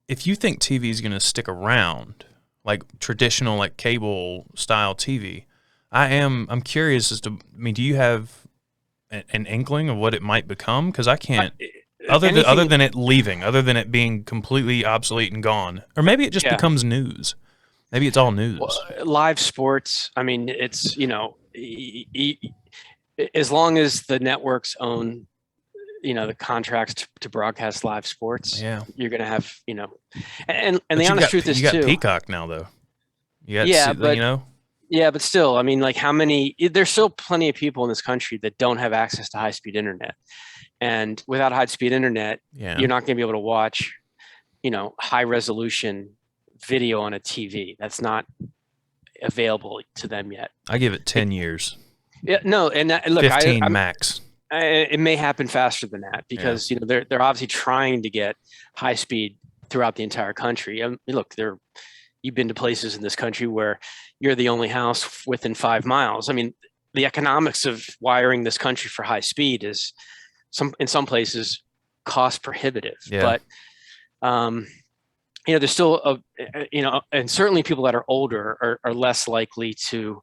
If you think TV is going to stick around, like traditional, like cable style TV, I'm curious as to. I mean, do you have an inkling of what it might become? Because I can't. Other than it leaving, other than it being completely obsolete and gone, or maybe it just Yeah. becomes news. Maybe it's all news. Well, live sports. I mean, it's as long as the networks own the contracts to broadcast live sports, Yeah. you're going to have and But the you honest got truth is you got too. Peacock now though. You got Yeah, but yeah, but still, I mean, like how many? There's still plenty of people in this country that don't have access to high-speed internet, and without high-speed internet, yeah. you're not going to be able to watch high-resolution video on a TV. That's not available to them yet. I give it 10 years. Yeah, no, and look, 15 max. it may happen faster than that because they're obviously trying to get high speed throughout the entire country. Look, you've been to places in this country where you're the only house within 5 miles. I mean, the economics of wiring this country for high speed is in some places cost prohibitive. Yeah. But there's still and certainly people that are older are less likely to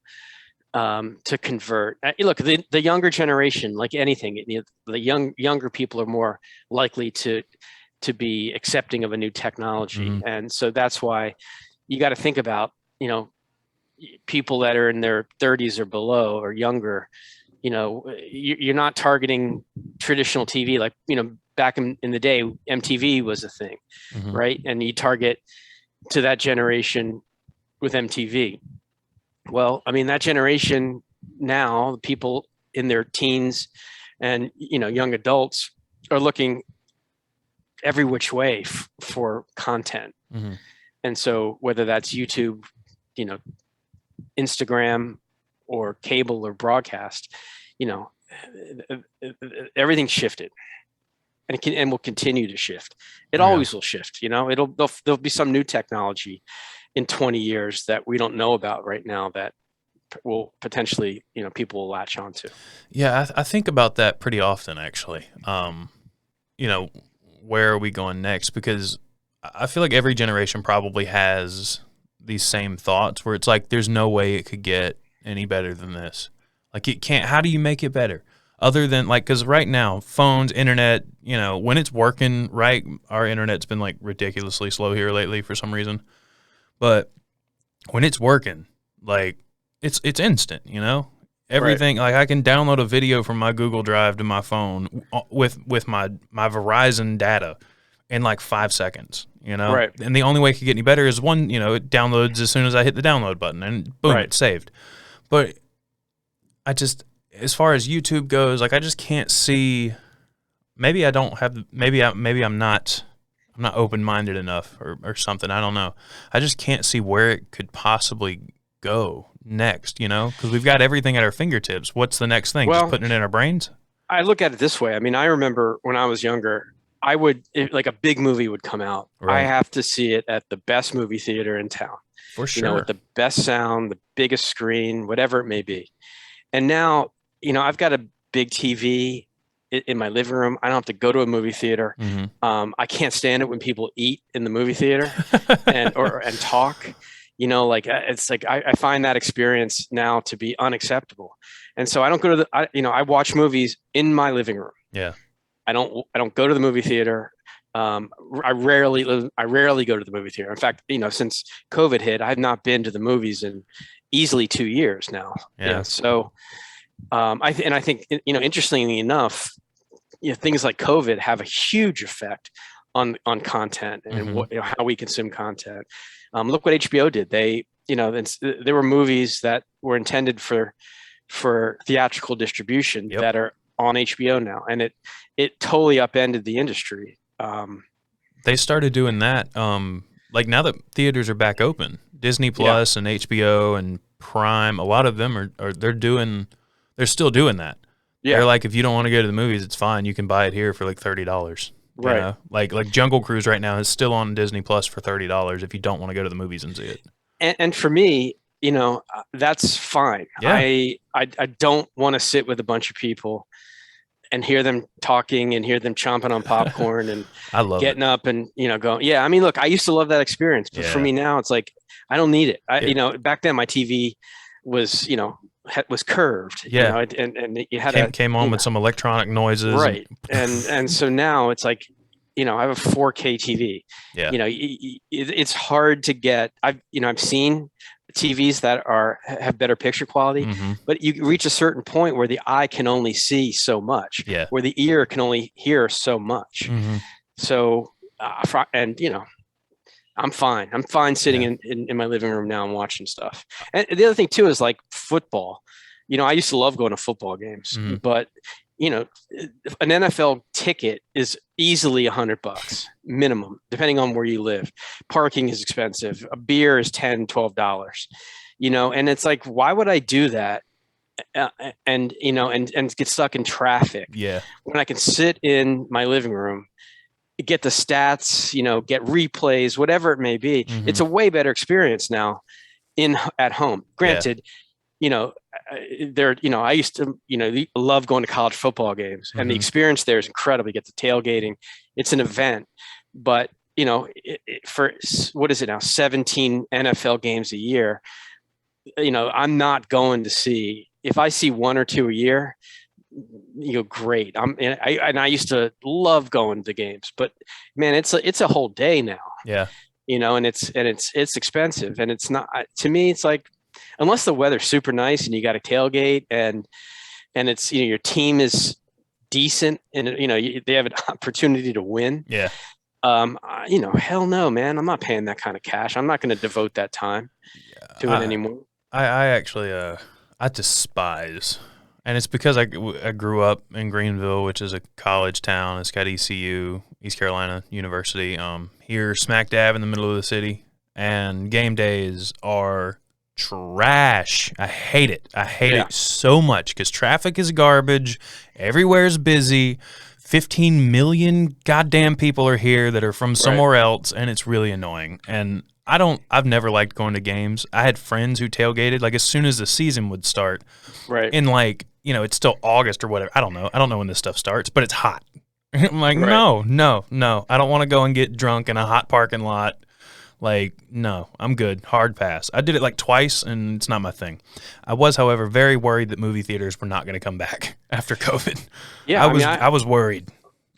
convert. Look, the younger generation, like anything, the younger people are more likely to be accepting of a new technology, Mhm. and so that's why you got to think about people that are in their 30s or below or younger. You're not targeting traditional TV like back in the day. MTV was a thing, Mhm. right? And you target to that generation with MTV. Well, I mean, that generation now, people in their teens and young adults are looking every which way for content. Mm-hmm. And so whether that's YouTube, Instagram or cable or broadcast, everything's shifted and will continue to shift. It always will shift, there'll be some new technology in 20 years that we don't know about right now that will potentially, people will latch onto. Yeah, I think about that pretty often, actually. Where are we going next? Because I feel like every generation probably has these same thoughts where it's like, there's no way it could get any better than this. Like it can't. How do you make it better? Other than like, because right now, phones, internet, when it's working right, our internet's been like ridiculously slow here lately for some reason. But when it's working, like it's instant, everything. Right. Like I can download a video from my Google Drive to my phone with my Verizon data in like 5 seconds, Right. And the only way it could get any better is one, it downloads as soon as I hit the download button and boom, Right. it's saved. But I just, as far as YouTube goes, like I just can't see. Maybe I don't have. Maybe I'm not open-minded enough or something. I don't know. I just can't see where it could possibly go next, because we've got everything at our fingertips. What's the next thing? Well, Just putting it in our brains? I look at it this way. I mean, I remember when I was younger, like a big movie would come out. Right. I have to see it at the best movie theater in town. For sure. With the best sound, the biggest screen, whatever it may be. And now, I've got a big TV in my living room. I don't have to go to a movie theater. Mm-hmm. I can't stand it when people eat in the movie theater and talk. It's like I find that experience now to be unacceptable. And so I don't go to I watch movies in my living room. Yeah. I don't go to the movie theater. I rarely go to the movie theater. In fact, since COVID hit, I've not been to the movies in easily 2 years now. Yeah. So I think interestingly enough, things like COVID have a huge effect on content and how we consume content. Look what HBO did. They there were movies that were intended for theatrical distribution that are on HBO now, and it totally upended the industry. They started doing that. Like now that theaters are back open, Disney Plus and HBO and Prime, a lot of them they're still doing that. Yeah. They're like, if you don't want to go to the movies, it's fine. You can buy it here for like $30. Right. You know? Like Jungle Cruise right now is still on Disney Plus for $30 if you don't want to go to the movies and see it. And for me, that's fine. Yeah. I don't want to sit with a bunch of people and hear them talking and hear them chomping on popcorn and I love getting up and going. Yeah, I mean, look, I used to love that experience, but for me now, it's like I don't need it. Back then, my TV was was curved. Yeah, and you had came on with some electronic noises. Right, and so now it's like I have a 4K TV. Yeah, it's hard to get. I've seen TVs that have better picture quality, but you reach a certain point where the eye can only see so much, where the ear can only hear so much. So, I'm fine. I'm fine sitting in my living room now and watching stuff. And the other thing too is like football. I used to love going to football games, but an NFL ticket is easily $100 minimum, depending on where you live. Parking is expensive. A beer is $10, $12, and it's like, why would I do that? And get stuck in traffic. Yeah. When I can sit in my living room, get the stats, get replays, whatever it may be. It's a way better experience now at home. Granted, I used to, love going to college football games, and the experience there is incredible. You get the tailgating. It's an event, but for what is it now? 17 NFL games a year. I'm not going to see, if I see one or two a year, great. I used to love going to games, but man, it's a whole day now. Yeah. And it's expensive, and it's not, to me, it's like, unless the weather's super nice and you got a tailgate and it's, your team is decent and, they have an opportunity to win. Yeah. Hell no, man. I'm not paying that kind of cash. I'm not going to devote that time to it anymore. I actually, I despise, and it's because I grew up in Greenville, which is a college town. It's got ECU, East Carolina University, here smack dab in the middle of the city, and game days are trash. I hate it. I hate it so much because traffic is garbage. Everywhere's busy. 15 million goddamn people are here that are from somewhere else, and it's really annoying. And I've never liked going to games. I had friends who tailgated like as soon as the season would start. Right. In like, it's still August or whatever. I don't know when this stuff starts, but it's hot. I'm like, no. I don't want to go and get drunk in a hot parking lot. Like, no, I'm good. Hard pass. I did it like twice, and it's not my thing. I was, however, very worried that movie theaters were not going to come back after COVID. Yeah, I was worried.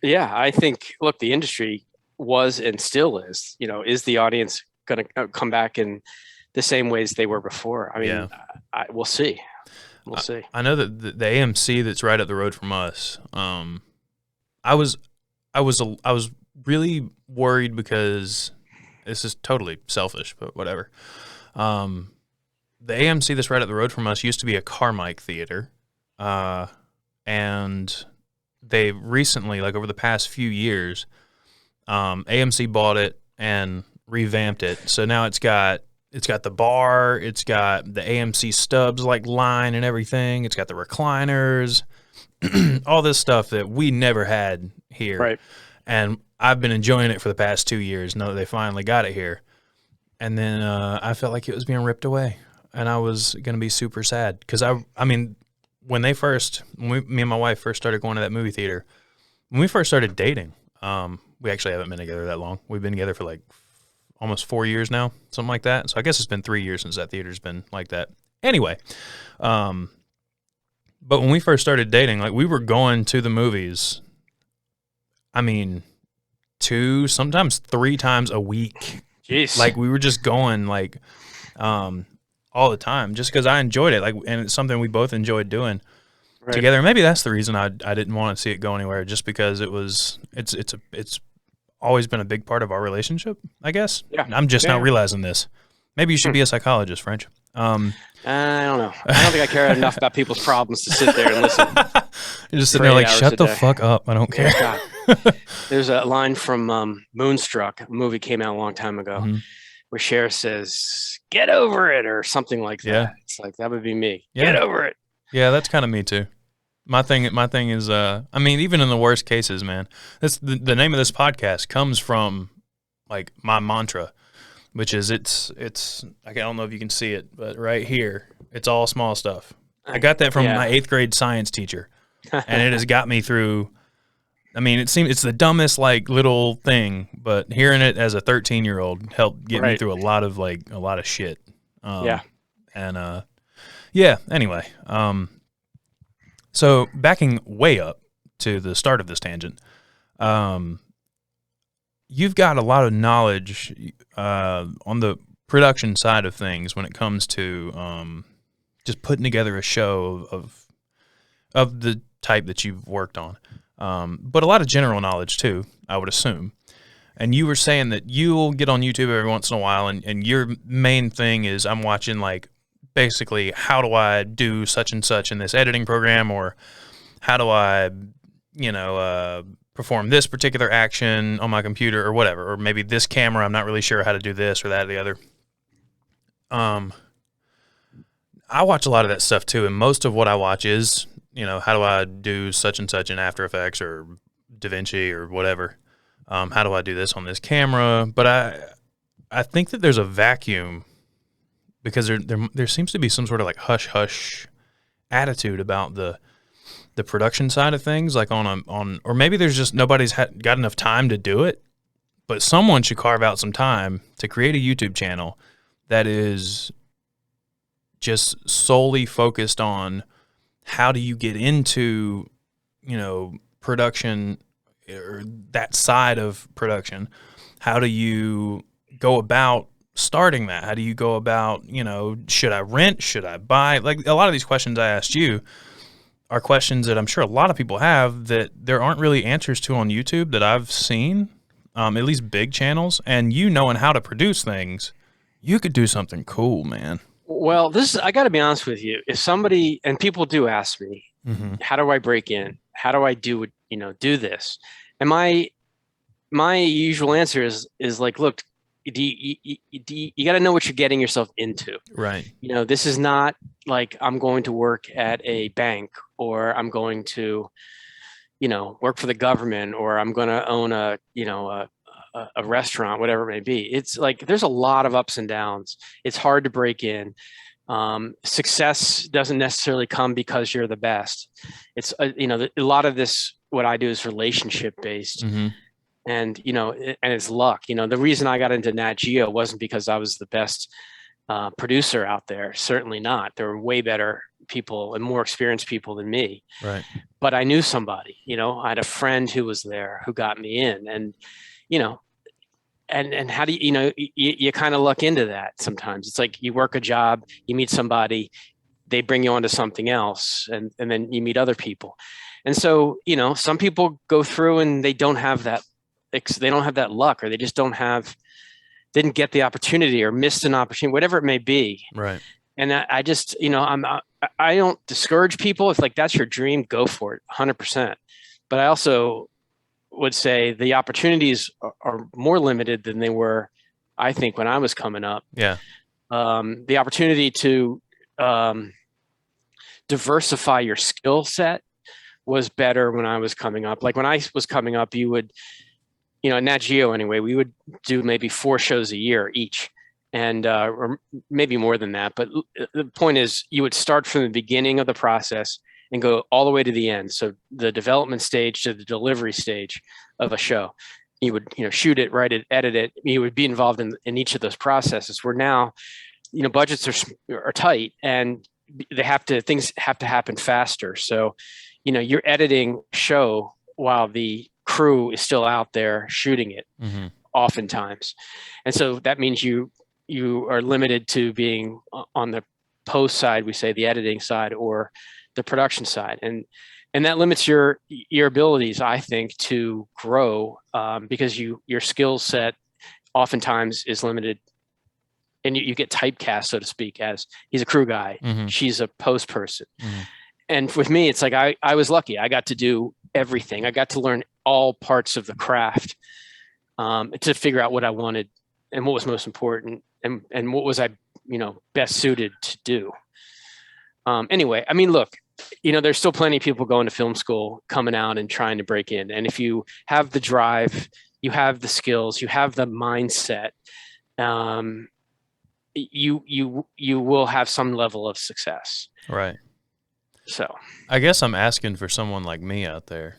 Yeah, I think, look, the industry was and still is, is the audience going to come back in the same ways they were before? I mean, we'll see. We'll see. I know that the AMC that's right up the road from us, I was really worried because this is totally selfish, but whatever. The AMC that's right up the road from us used to be a Carmike theater, and they recently, like over the past few years, AMC bought it and revamped it. So now it's got the bar, it's got the AMC Stubs like line and everything. It's got the recliners, all this stuff that we never had here. Right. And I've been enjoying it for the past 2 years now that they finally got it here. And then I felt like it was being ripped away, and I was going to be super sad because I mean, when me and my wife first started going to that movie theater, when we first started dating, we actually haven't been together that long. We've been together for like almost 4 years now, something like that. So I guess it's been 3 years since that theater's been like that. Anyway, but when we first started dating, like we were going to the movies, I mean, 2, sometimes 3 times a week. Jeez. Like we were just going like all the time just because I enjoyed it. Like, and it's something we both enjoyed doing together. Maybe that's the reason I didn't want to see it go anywhere, just because it's always been a big part of our relationship, I guess. Yeah. I'm just now realizing this. Maybe you should be a psychologist, French. I don't know. I don't think I care enough about people's problems to sit there and listen. You're just sitting there like, shut the fuck up. I don't care. There's a line from Moonstruck, a movie came out a long time ago, where Cher says, "Get over it," or something like that. Yeah. It's like, that would be me. Yeah. Get over it. Yeah, that's kind of me too. My thing is, I mean, even in the worst cases, man, the name of this podcast comes from like my mantra, which is it's I don't know if you can see it, but right here, it's all small stuff. I got that from my 8th grade science teacher, and it has got me through. I mean, it's the dumbest like little thing, but hearing it as a 13-year-old helped get me through a lot of shit. Anyway, so backing way up to the start of this tangent, you've got a lot of knowledge on the production side of things when it comes to just putting together a show of the type that you've worked on, but a lot of general knowledge too, I would assume. And you were saying that you'll get on YouTube every once in a while, and your main thing is, I'm watching like basically, how do I do such and such in this editing program, or how do I, perform this particular action on my computer or whatever, or maybe this camera, I'm not really sure how to do this or that or the other. I watch a lot of that stuff too, and most of what I watch is, how do I do such and such in After Effects or DaVinci or whatever. How do I do this on this camera? But I think that there's a vacuum, because there seems to be some sort of like hush hush attitude about the production side of things, like on or maybe there's just nobody's got enough time to do it, but someone should carve out some time to create a YouTube channel that is just solely focused on how do you get into production, or that side of production. How do you go about starting that? How do you go about, should I rent? Should I buy? Like a lot of these questions I asked you are questions that I'm sure a lot of people have that there aren't really answers to on YouTube that I've seen, at least big channels. And knowing how to produce things, you could do something cool, man. Well, I got to be honest with you. If somebody, and people do ask me, how do I break in? How do I do this? And my usual answer is like, look, you got to know what you're getting yourself into. Right. This is not like I'm going to work at a bank, or I'm going to, work for the government, or I'm going to own a restaurant, whatever it may be. It's like, there's a lot of ups and downs. It's hard to break in. Success doesn't necessarily come because you're the best. It's, a lot of this, what I do is relationship based. And, and it's luck. The reason I got into Nat Geo wasn't because I was the best producer out there. Certainly not. There were way better people and more experienced people than me. Right. But I knew somebody, I had a friend who was there who got me in, and, and how do you kind of luck into that sometimes. It's like you work a job, you meet somebody, they bring you onto something else, and then you meet other people. And so, some people go through and they don't have that luck, or they just didn't get the opportunity, or missed an opportunity, whatever it may be. Right. And I just, I don't discourage people. If like, that's your dream, go for it 100%. But I also would say the opportunities are more limited than they were, I think, when I was coming up. Yeah. The opportunity to diversify your skill set was better when I was coming up. Like when I was coming up, you would, at Nat Geo anyway, we would do maybe 4 shows a year each, and or maybe more than that. But the point is, you would start from the beginning of the process and go all the way to the end. So the development stage to the delivery stage of a show. You would, shoot it, write it, edit it. You would be involved in each of those processes. Where now, budgets are tight, and things have to happen faster. So, you're editing show while the crew is still out there shooting it oftentimes. And so that means you are limited to being on the post side, we say the editing side or the production side. And that limits your abilities, I think, to grow because your skill set oftentimes is limited, and you get typecast, so to speak, as he's a crew guy, she's a post person. And with me, it's like I was lucky. I got to do everything. I got to learn all parts of the craft to figure out what I wanted and what was most important and what was I, best suited to do. Anyway, I mean, look, there's still plenty of people going to film school, coming out and trying to break in. And if you have the drive, you have the skills, you have the mindset, you will have some level of success. Right. So I guess I'm asking for someone like me out there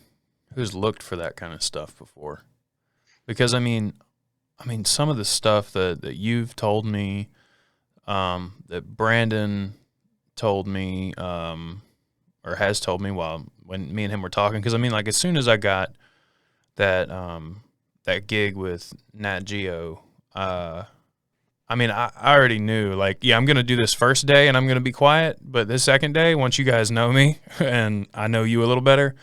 who's looked for that kind of stuff before. Because I mean some of the stuff that you've told me, that Brandon told me, or has told me when me and him were talking, because I mean, like, as soon as I got that gig with Nat Geo, I mean, I already knew, like, yeah, I'm going to do this first day and I'm going to be quiet, but this second day, once you guys know me and I know you a little better,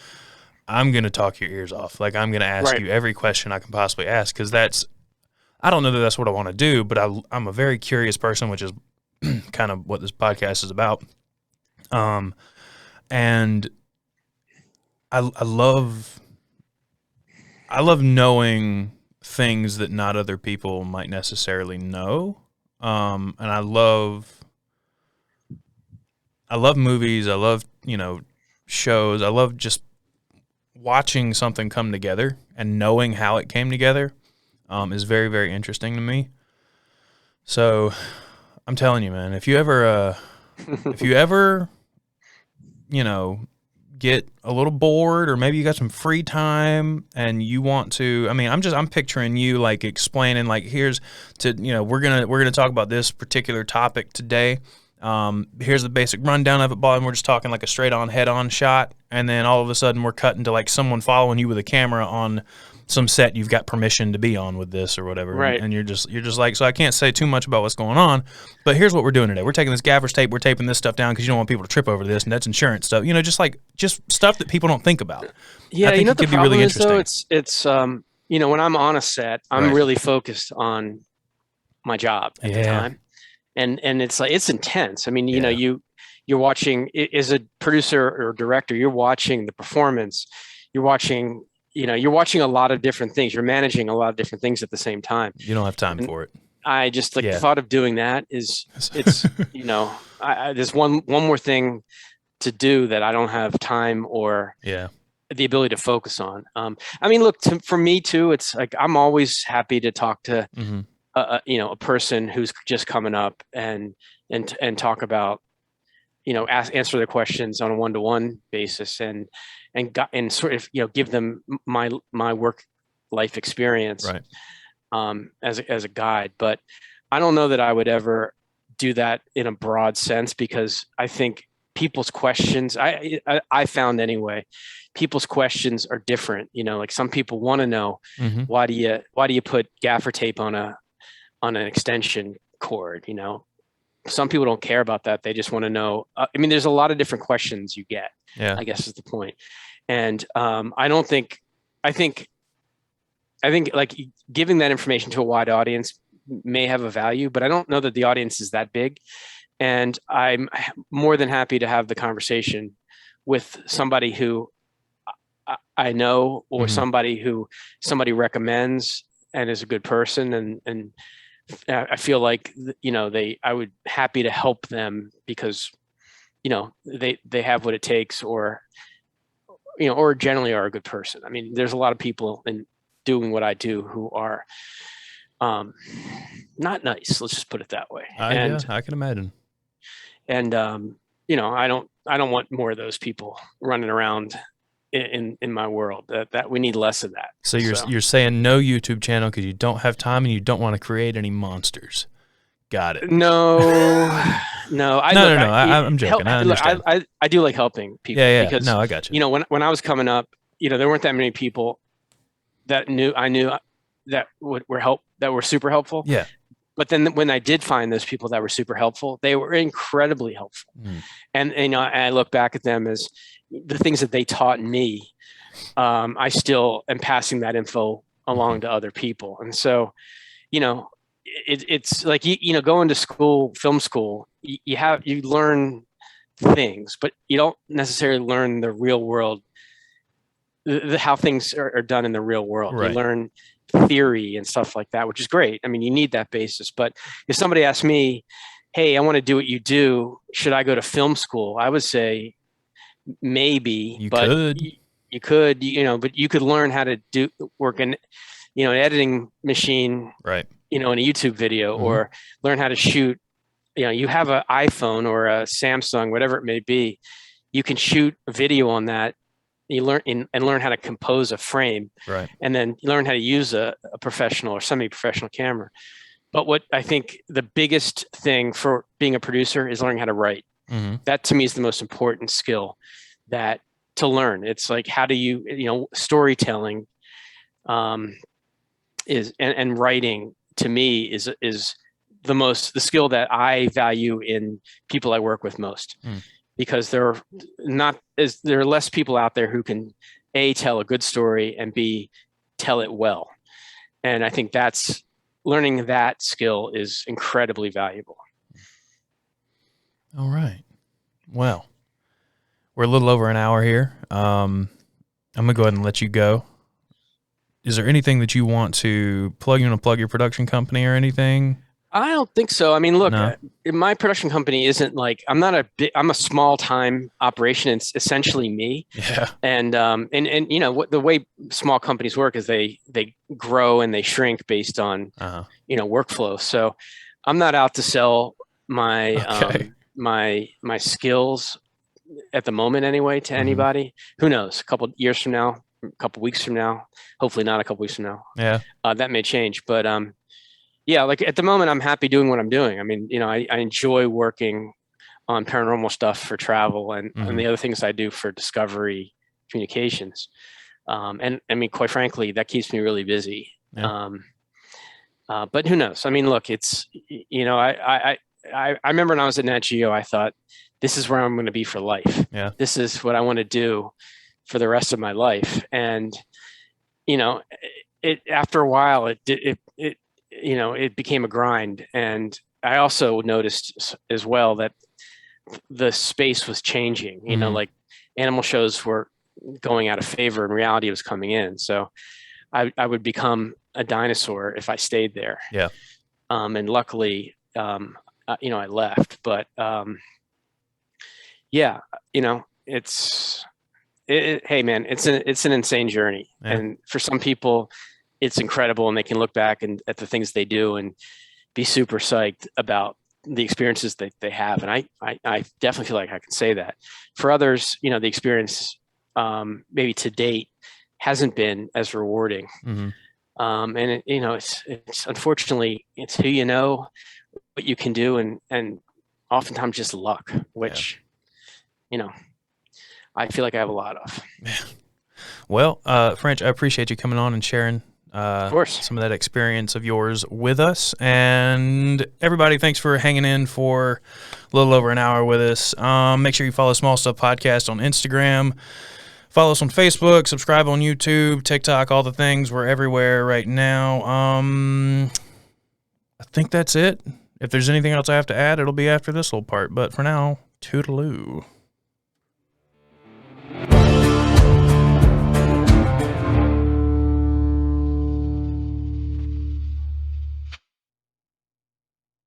I'm going to talk your ears off. Like, I'm going to ask you every question I can possibly ask, because I don't know that that's what I want to do, but I'm a very curious person, which is kind of what this podcast is about. And I love knowing things that not other people might necessarily know. And I love movies. I love, shows. I love just watching something come together and knowing how it came together, is very, very interesting to me. So I'm telling you, man, if you ever, get a little bored, or maybe you got some free time and you want to, I mean, I'm picturing you like explaining, like, we're going to talk about this particular topic today. Here's the basic rundown of it, Bob, and we're just talking like a straight on head on shot. And then all of a sudden we're cutting to like someone following you with a camera on some set you've got permission to be on with this or whatever. Right. And you're just like, so I can't say too much about what's going on, but here's what we're doing today. We're taking this gaffer's tape. We're taping this stuff down because you don't want people to trip over this, and that's insurance stuff. Just stuff that people don't think about. Yeah. I think it could be really interesting. Though, it's when I'm on a set, I'm really focused on my job at the time. And it's like, it's intense. I mean, you're watching, as a producer or director, you're watching the performance, you're watching a lot of different things. You're managing a lot of different things at the same time. You don't have time for it. I just the thought of doing that it's there's one more thing to do that I don't have time or the ability to focus on. I mean, look, for me too, it's like, I'm always happy to talk to, a person who's just coming up and talk about, answer their questions on a one-to-one basis and sort of, give them my work life experience, as a guide. But I don't know that I would ever do that in a broad sense, because I think people's questions, I found anyway, people's questions are different. Like, some people want to know, why do you put gaffer tape on an extension cord? Some people don't care about that. They just want to know. I mean, there's a lot of different questions you get, I guess is the point. And I think like giving that information to a wide audience may have a value, but I don't know that the audience is that big. And I'm more than happy to have the conversation with somebody who I know, or somebody recommends and is a good person. And I feel like, I would happy to help them because, they have what it takes, or generally are a good person. I mean, there's a lot of people in doing what I do who are not nice. Let's just put it that way. I can imagine. And, I don't want more of those people running around in my world. That we need less of that. So you're saying no YouTube channel because you don't have time and you don't want to create any monsters. Got it. No. I'm joking. I understand. I do like helping people. Yeah. Because, no, I got you. When I was coming up, there weren't that many people that I knew that were super helpful. Yeah. But then when I did find those people that were super helpful, they were incredibly helpful. And I look back at them as the things that they taught me. I still am passing that info along to other people. And so, it's like, going to school, film school, you learn things, but you don't necessarily learn the real world, how things are done in the real world. Right. You learn theory and stuff like that, which is great. I mean, you need that basis. But if somebody asked me, hey, I want to do what you do, should I go to film school? I would say maybe. You could, but you could learn how to work in, an editing machine, right? In a YouTube video, or learn how to shoot. You have an iPhone or a Samsung, whatever it may be. You can shoot a video on that. You learn how to compose a frame, right? And then you learn how to use a professional or semi-professional camera. But what I think the biggest thing for being a producer is learning how to write. That to me is the most important skill to learn. It's like, how do you, storytelling is and writing to me is the skill that I value in people I work with most. Because there are less people out there who can A, tell a good story, and B, tell it well. And I think learning that skill is incredibly valuable. All right. Well, we're a little over an hour here. I'm going to go ahead and let you go. Is there anything that you want to plug? You want to plug your production company or anything? I don't think so. I mean, look, No. My production company isn't like, I'm a small time operation. It's essentially me. Yeah. And the way small companies work is they grow and they shrink based on, workflow. So I'm not out to sell my skills at the moment anyway to anybody. Who knows? A couple years from now, a couple weeks from now, hopefully not a couple weeks from now. Yeah. That may change, but, yeah, like at the moment, I'm happy doing what I'm doing. I mean, I enjoy working on paranormal stuff for travel and the other things I do for discovery communications. And I mean, quite frankly, that keeps me really busy. Yeah. But who knows? I mean, look, it's, I remember when I was at Nat Geo, I thought, this is where I'm going to be for life. Yeah. This is what I want to do for the rest of my life. And, after a while, it became a grind. And I also noticed as well that the space was changing, like animal shows were going out of favor and reality was coming in. So I would become a dinosaur if I stayed there. Yeah. And luckily, I left, but yeah, hey man, it's an insane journey. Yeah. And for some people, it's incredible, and they can look back at the things they do and be super psyched about the experiences that they have. And I definitely feel like I can say that. For others, the experience maybe to date hasn't been as rewarding. And it's unfortunately, it's who you know, what you can do, and oftentimes just luck, which I feel like I have a lot of. Yeah. Well, French, I appreciate you coming on and sharing of course some of that experience of yours with us. And everybody, thanks for hanging in for a little over an hour with us. Make sure you follow Small Stuff Podcast on Instagram. Follow us on Facebook, subscribe on YouTube, TikTok, all the things. We're everywhere right now. I think that's it. If there's anything else I have to add, it'll be after this little part. But for now, toodaloo.